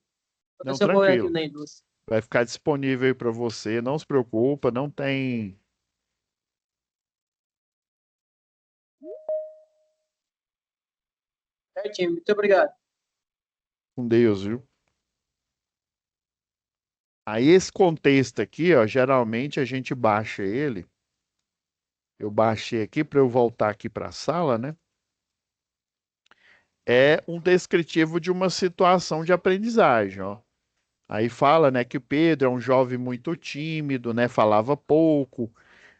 ver Não, se eu vou aqui tranquilo. na indústria. Vai ficar disponível aí para você. Não se preocupa, não tem. Certinho, muito obrigado. Com Deus, viu? Aí esse contexto aqui, ó, geralmente a gente baixa ele. Eu baixei aqui para eu voltar aqui para a sala, né? é um descritivo de uma situação de aprendizagem, ó. Aí fala, né, que Pedro é um jovem muito tímido, né, falava pouco.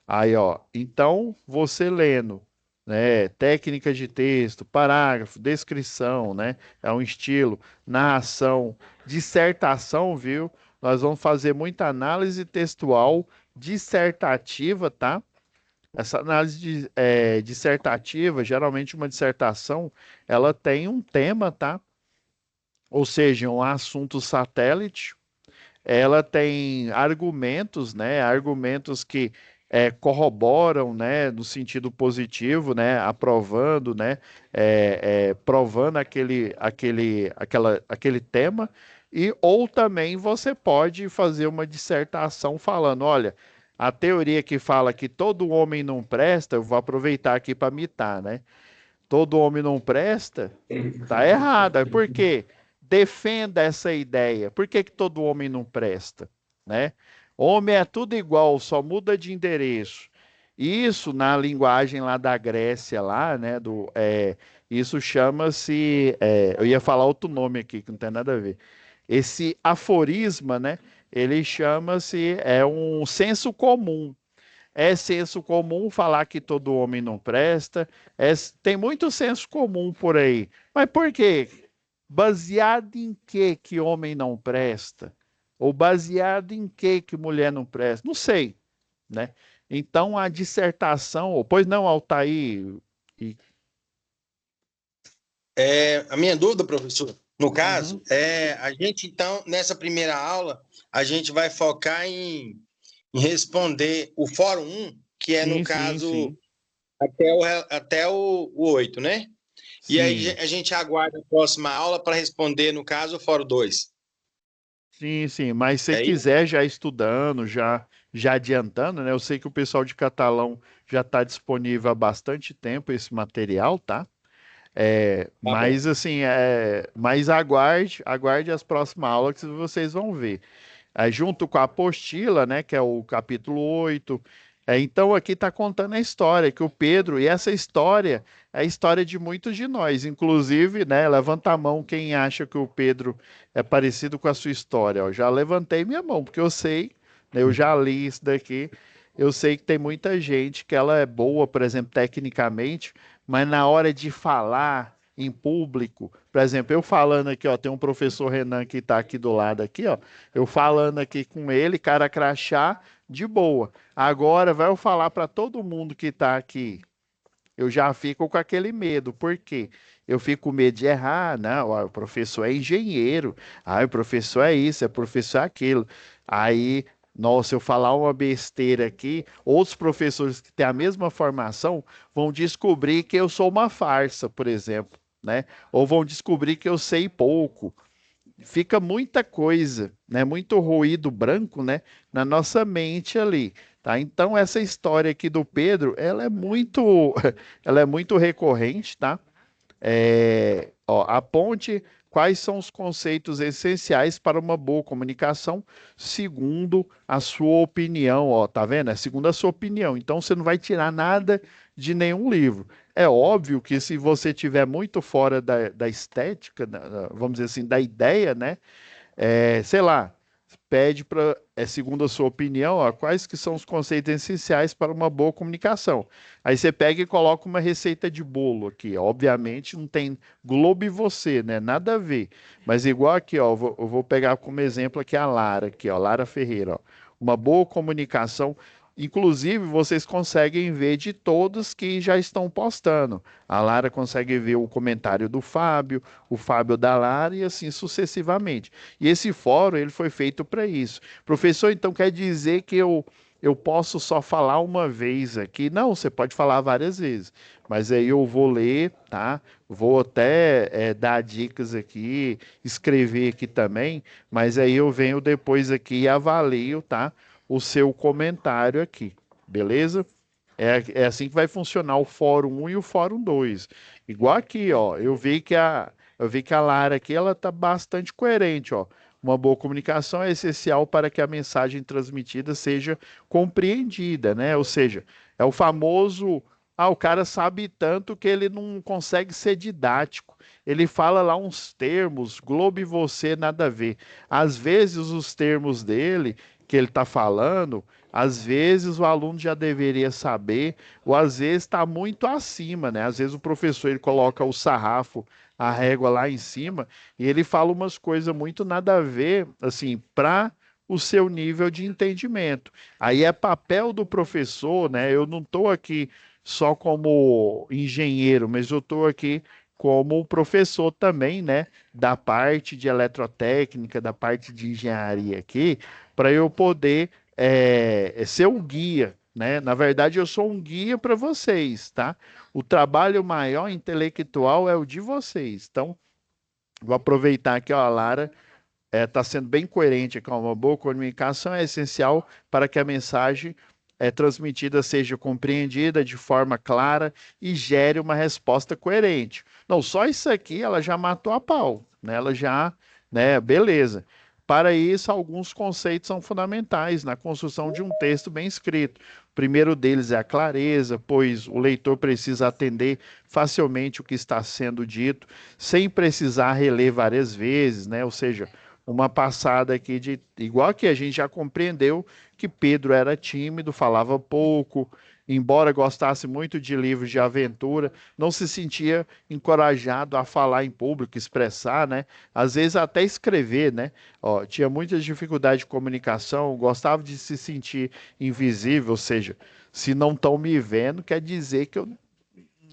Aí, ó, então você lendo, né, técnicas de texto, parágrafo, descrição, né, é um estilo, narração, dissertação, viu? Nós vamos fazer muita análise textual dissertativa, tá? Essa análise dissertativa, geralmente uma dissertação, ela tem um tema, tá? Ou seja, um assunto satélite, ela tem argumentos, né? Argumentos que corroboram, né? No sentido positivo, né? Aprovando, né? Provando aquele tema. E ou também você pode fazer uma dissertação falando, olha, a teoria que fala que todo homem não presta, eu vou aproveitar aqui para mitar, né? Todo homem não presta, tá errado. Por quê? Defenda essa ideia. Por que que todo homem não presta, né? Homem é tudo igual, só muda de endereço. Isso na linguagem lá da Grécia lá, né? Isso chama-se, eu ia falar outro nome aqui que não tem nada a ver. Esse aforisma, né? Ele chama-se um senso comum. É senso comum falar que todo homem não presta. Tem muito senso comum por aí. Mas por quê? Baseado em que homem não presta? Ou baseado em que mulher não presta? Não sei, né? Então a dissertação, pois não, Altair. E... A minha dúvida, professor, no caso, a gente então, nessa primeira aula, a gente vai focar em responder o Fórum 1, que é, no caso, sim. até o 8, né? Sim. E aí a gente aguarda a próxima aula para responder, no caso, o Fórum 2. Sim, mas se quiser já estudando, já adiantando, né? Eu sei que o pessoal de Catalão já está disponível há bastante tempo esse material, tá? Mas assim, mas aguarde as próximas aulas que vocês vão ver. Junto com a apostila, né, que é o capítulo 8. Então aqui está contando a história que o Pedro, e essa história é a história de muitos de nós, inclusive, né, levanta a mão quem acha que o Pedro é parecido com a sua história. Ó. Já levantei minha mão, porque eu sei, né, eu já li isso daqui, eu sei que tem muita gente que ela é boa, por exemplo, tecnicamente, mas na hora de falar em público, por exemplo, eu falando aqui, ó, tem um professor Renan que está aqui do lado aqui, ó, eu falando aqui com ele, cara crachá, de boa. Agora vai eu falar para todo mundo que está aqui, eu já fico com aquele medo. Por quê? Eu fico com medo de errar. Não, ó, o professor é engenheiro. O professor é isso, é professor é aquilo. Aí, nossa, eu falar uma besteira aqui, outros professores que têm a mesma formação vão descobrir que eu sou uma farsa, por exemplo, né? Ou vão descobrir que eu sei pouco. Fica muita coisa, né? Muito ruído branco, né? Na nossa mente ali. Tá? Então essa história aqui do Pedro, ela é muito recorrente, tá? Ó, aponte quais são os conceitos essenciais para uma boa comunicação, segundo a sua opinião, ó, tá vendo? É segundo a sua opinião. Então você não vai tirar nada de nenhum livro. É óbvio que se você tiver muito fora da estética, vamos dizer assim, da ideia, né? Sei lá, pede para, segundo a sua opinião, ó, quais que são os conceitos essenciais para uma boa comunicação. Aí você pega e coloca uma receita de bolo aqui. Obviamente não tem Globo e você, né? Nada a ver. Mas igual aqui, ó, eu vou pegar como exemplo aqui a Lara, aqui, ó, Lara Ferreira, ó. Uma boa comunicação. Inclusive, vocês conseguem ver de todos que já estão postando. A Lara consegue ver o comentário do Fábio, o Fábio da Lara e assim sucessivamente. E esse fórum ele foi feito para isso. Professor, então quer dizer que eu posso só falar uma vez aqui? Não, você pode falar várias vezes. Mas aí eu vou ler, tá? Vou até dar dicas aqui, escrever aqui também, mas aí eu venho depois aqui e avalio, tá? O seu comentário aqui, beleza? É assim que vai funcionar o Fórum 1 e o Fórum 2. Igual aqui, ó, eu vi que a Lara aqui, ela tá bastante coerente, ó. Uma boa comunicação é essencial para que a mensagem transmitida seja compreendida, né? Ou seja, é o famoso Ah, o cara sabe tanto que ele não consegue ser didático. Ele fala lá uns termos, Globo e você, nada a ver. Às vezes, os termos dele, que ele está falando, às vezes o aluno já deveria saber, ou às vezes está muito acima, né? Às vezes o professor ele coloca o sarrafo, a régua lá em cima, e ele fala umas coisas muito nada a ver, assim, para o seu nível de entendimento. Aí é papel do professor, né? Eu não estou aqui só como engenheiro, mas eu estou aqui como professor também, né, da parte de eletrotécnica, da parte de engenharia aqui, para eu poder ser um guia, né? Na verdade, eu sou um guia para vocês, tá? O trabalho maior intelectual é o de vocês. Então, vou aproveitar aqui, ó, a Lara está sendo bem coerente com uma boa comunicação é essencial para que a mensagem transmitida seja compreendida de forma clara e gere uma resposta coerente. Não, só isso aqui ela já matou a pau, né? Ela já, né? Beleza. Para isso, alguns conceitos são fundamentais na construção de um texto bem escrito. O primeiro deles é a clareza, pois o leitor precisa atender facilmente o que está sendo dito, sem precisar reler várias vezes, né? Ou seja, uma passada aqui de igual que a gente já compreendeu que Pedro era tímido, falava pouco, embora gostasse muito de livros de aventura, não se sentia encorajado a falar em público, expressar, né? Às vezes até escrever, né? Ó, tinha muitas dificuldades de comunicação, gostava de se sentir invisível, ou seja, se não estão me vendo, quer dizer que eu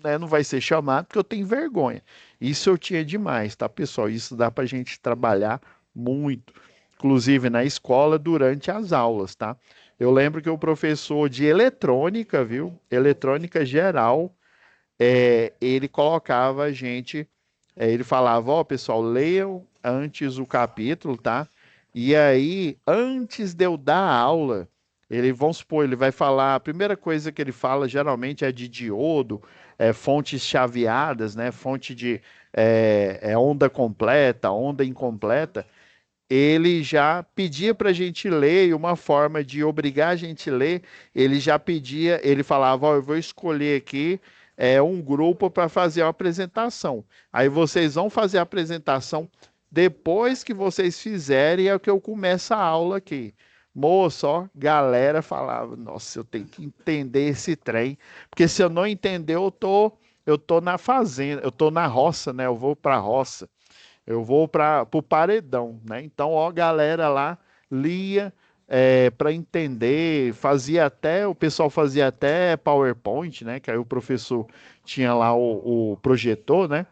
né, não vai ser chamado porque eu tenho vergonha. Isso eu tinha demais, tá, pessoal? Isso dá para a gente trabalhar muito, inclusive na escola durante as aulas, tá? Eu lembro que o professor de eletrônica, viu? Eletrônica geral, ele colocava a gente, ele falava, ó, pessoal, leiam antes o capítulo, tá? E aí, antes de eu dar a aula, vamos supor, ele vai falar, a primeira coisa que ele fala geralmente é de diodo, fontes chaveadas, né? Fonte de onda completa, onda incompleta. Ele já pedia para a gente ler, e uma forma de obrigar a gente a ler, ele já pedia, ele falava, ó, eu vou escolher aqui um grupo para fazer uma apresentação. Aí vocês vão fazer a apresentação depois que vocês fizerem, é que eu começo a aula aqui. Moço, ó, galera falava, nossa, eu tenho que entender esse trem, porque se eu não entender, eu tô na fazenda, eu tô na roça, né? Eu vou para a roça. Eu vou para o paredão, né? Então, ó, galera lá lia para entender, o pessoal fazia até PowerPoint, né? Que aí o professor tinha lá o projetor, né?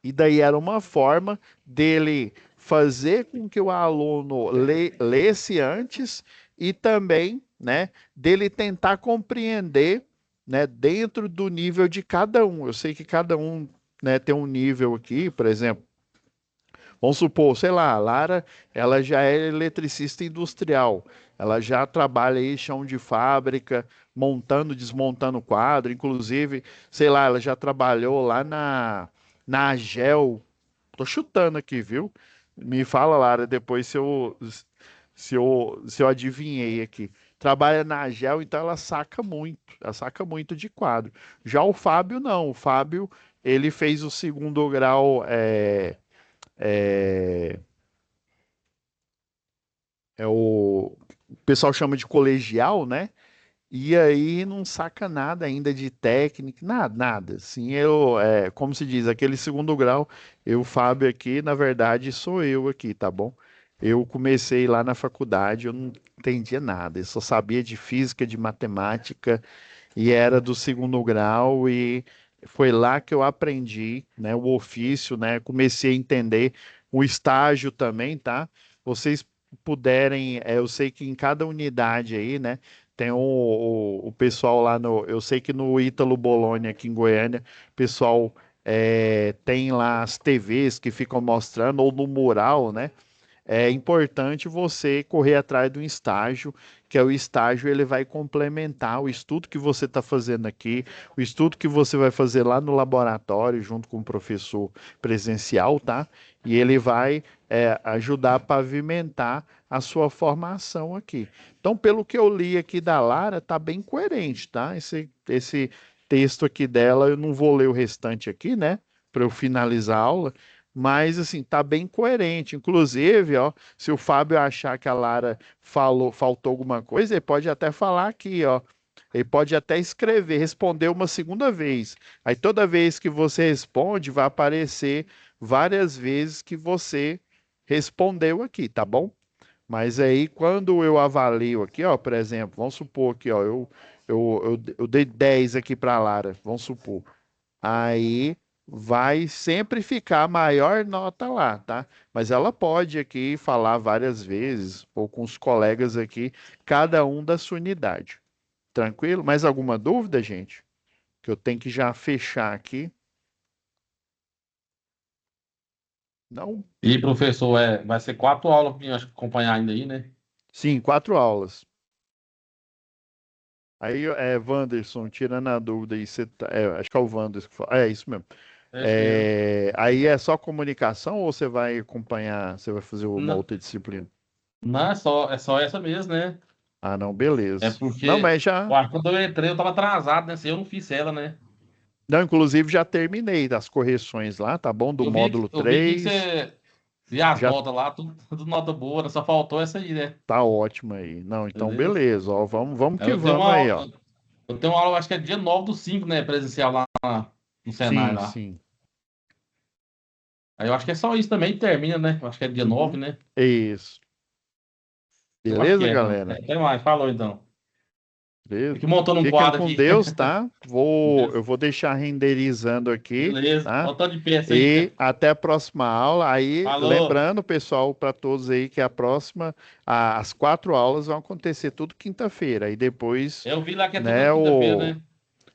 E daí era uma forma dele fazer com que o aluno lesse antes e também, né, dele tentar compreender, né, dentro do nível de cada um. Eu sei que cada um, né, tem um nível aqui, por exemplo. Vamos supor, sei lá, a Lara, ela já é eletricista industrial. Ela já trabalha aí chão de fábrica, montando, desmontando quadro. Inclusive, sei lá, ela já trabalhou lá na Agel. Tô chutando aqui, viu? Me fala, Lara, depois se eu adivinhei aqui. Trabalha na Agel, então ela saca muito. Ela saca muito de quadro. Já o Fábio, não. O Fábio, ele fez o segundo grau. É, o pessoal chama de colegial, né? E aí não saca nada ainda de técnica, nada, nada. Assim, como se diz, aquele segundo grau, Fábio aqui, na verdade, sou eu aqui, tá bom? Eu comecei lá na faculdade, eu não entendia nada, eu só sabia de física, de matemática, e era do segundo grau, e foi lá que eu aprendi, né, o ofício, né? Comecei a entender o estágio também, tá? Vocês puderem, eu sei que em cada unidade aí, né? Tem o pessoal lá no. Eu sei que no Ítalo Bologna, aqui em Goiânia, o pessoal tem lá as TVs que ficam mostrando, ou no mural, né? É importante você correr atrás de um estágio que é o estágio, ele vai complementar o estudo que você está fazendo aqui, o estudo que você vai fazer lá no laboratório, junto com o professor presencial, tá? E ele vai ajudar a pavimentar a sua formação aqui. Então, pelo que eu li aqui da Lara, tá bem coerente, tá? Esse texto aqui dela, eu não vou ler o restante aqui, né? Para eu finalizar a aula, mas assim, tá bem coerente. Inclusive, ó, se o Fábio achar que a Lara faltou alguma coisa, ele pode até falar aqui, ó. Ele pode até escrever, responder uma segunda vez. Aí toda vez que você responde, vai aparecer várias vezes que você respondeu aqui, tá bom? Mas aí, quando eu avalio aqui, ó, por exemplo, vamos supor que, ó, eu dei 10 aqui para a Lara, vamos supor. Aí vai sempre ficar a maior nota lá, tá? Mas ela pode aqui falar várias vezes, ou com os colegas aqui, cada um da sua unidade. Tranquilo? Mais alguma dúvida, gente? Que eu tenho que já fechar aqui. Não? E, professor, vai ser 4 aulas para acho que acompanhar ainda aí, né? Sim, 4 aulas. Aí, Wanderson, tirando a dúvida aí, acho que é o Wanderson que fala. É isso mesmo. É isso mesmo. Aí é só comunicação ou você vai acompanhar, você vai fazer uma Não, outra disciplina? não, é só essa mesmo, né? Ah, não, É beleza. Não, porque, mas já. quando eu entrei, eu tava atrasado, né? Se eu não fiz ela, né? Não, inclusive já terminei das correções lá, tá bom? Do módulo Eu vi aqui que 3. você via as Já notas lá, tudo nota boa, né? Só faltou essa aí, né? tá ótimo aí. Não, então Beleza? beleza, ó, vamos Aí que vamos aí, ó. eu tenho uma aula, acho que é dia 9 do 5, né? Presencial lá no Senai Sim, lá. sim. Aí eu acho que é só isso também, termina, né? Eu acho que é dia 9, Uhum. né? Isso. Eu acho que Beleza, é. galera? Até mais, falou então. Beleza. Fique montando um Fiquem quadro com aqui. Deus, tá? Beleza, Eu vou deixar renderizando aqui, beleza. tá? Olha o tanto de peça aí. E até a próxima aula. Aí, Falou. lembrando, pessoal, para todos aí que a próxima, as 4 aulas vão acontecer tudo quinta-feira. Aí depois, Eu vi lá que é toda né, quinta-feira, né?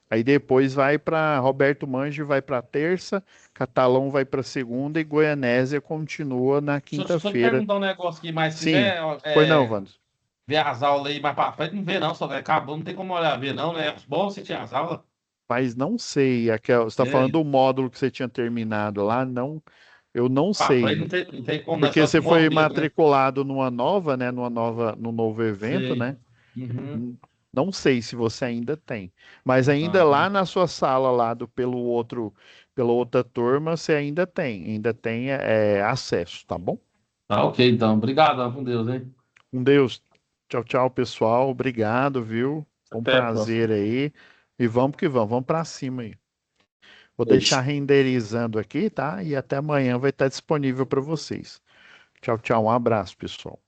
aí depois vai para Roberto Mangi vai para terça, Catalão vai para segunda e Goianésia continua na Deixa eu só te quinta-feira. perguntar um negócio aqui, mas se Sim. quiser Pois não, Wanda. ver as aulas aí mais pra frente, não vê não, só acabou, não tem como olhar ver não, né? É bom você tinha as aulas. Mas não sei, você está falando É, do módulo que você tinha terminado lá? Não, eu não pra frente sei. não tem como, né? Porque Só se você foi for mesmo, né? matriculado numa nova, né? No novo evento, Sei. né? Uhum. Não sei se você ainda tem. Mas ainda Ah, lá na sua sala, pela outra turma, você ainda tem acesso, tá bom? tá ok, então. Obrigado, com Deus, hein? Com Deus. Tchau, tchau, pessoal. Obrigado, viu? Foi um Até a próxima. prazer aí. E vamos que vamos para cima aí. Vou É deixar isso. renderizando aqui, tá? E até amanhã vai estar disponível para vocês. Tchau, tchau. Um abraço, pessoal.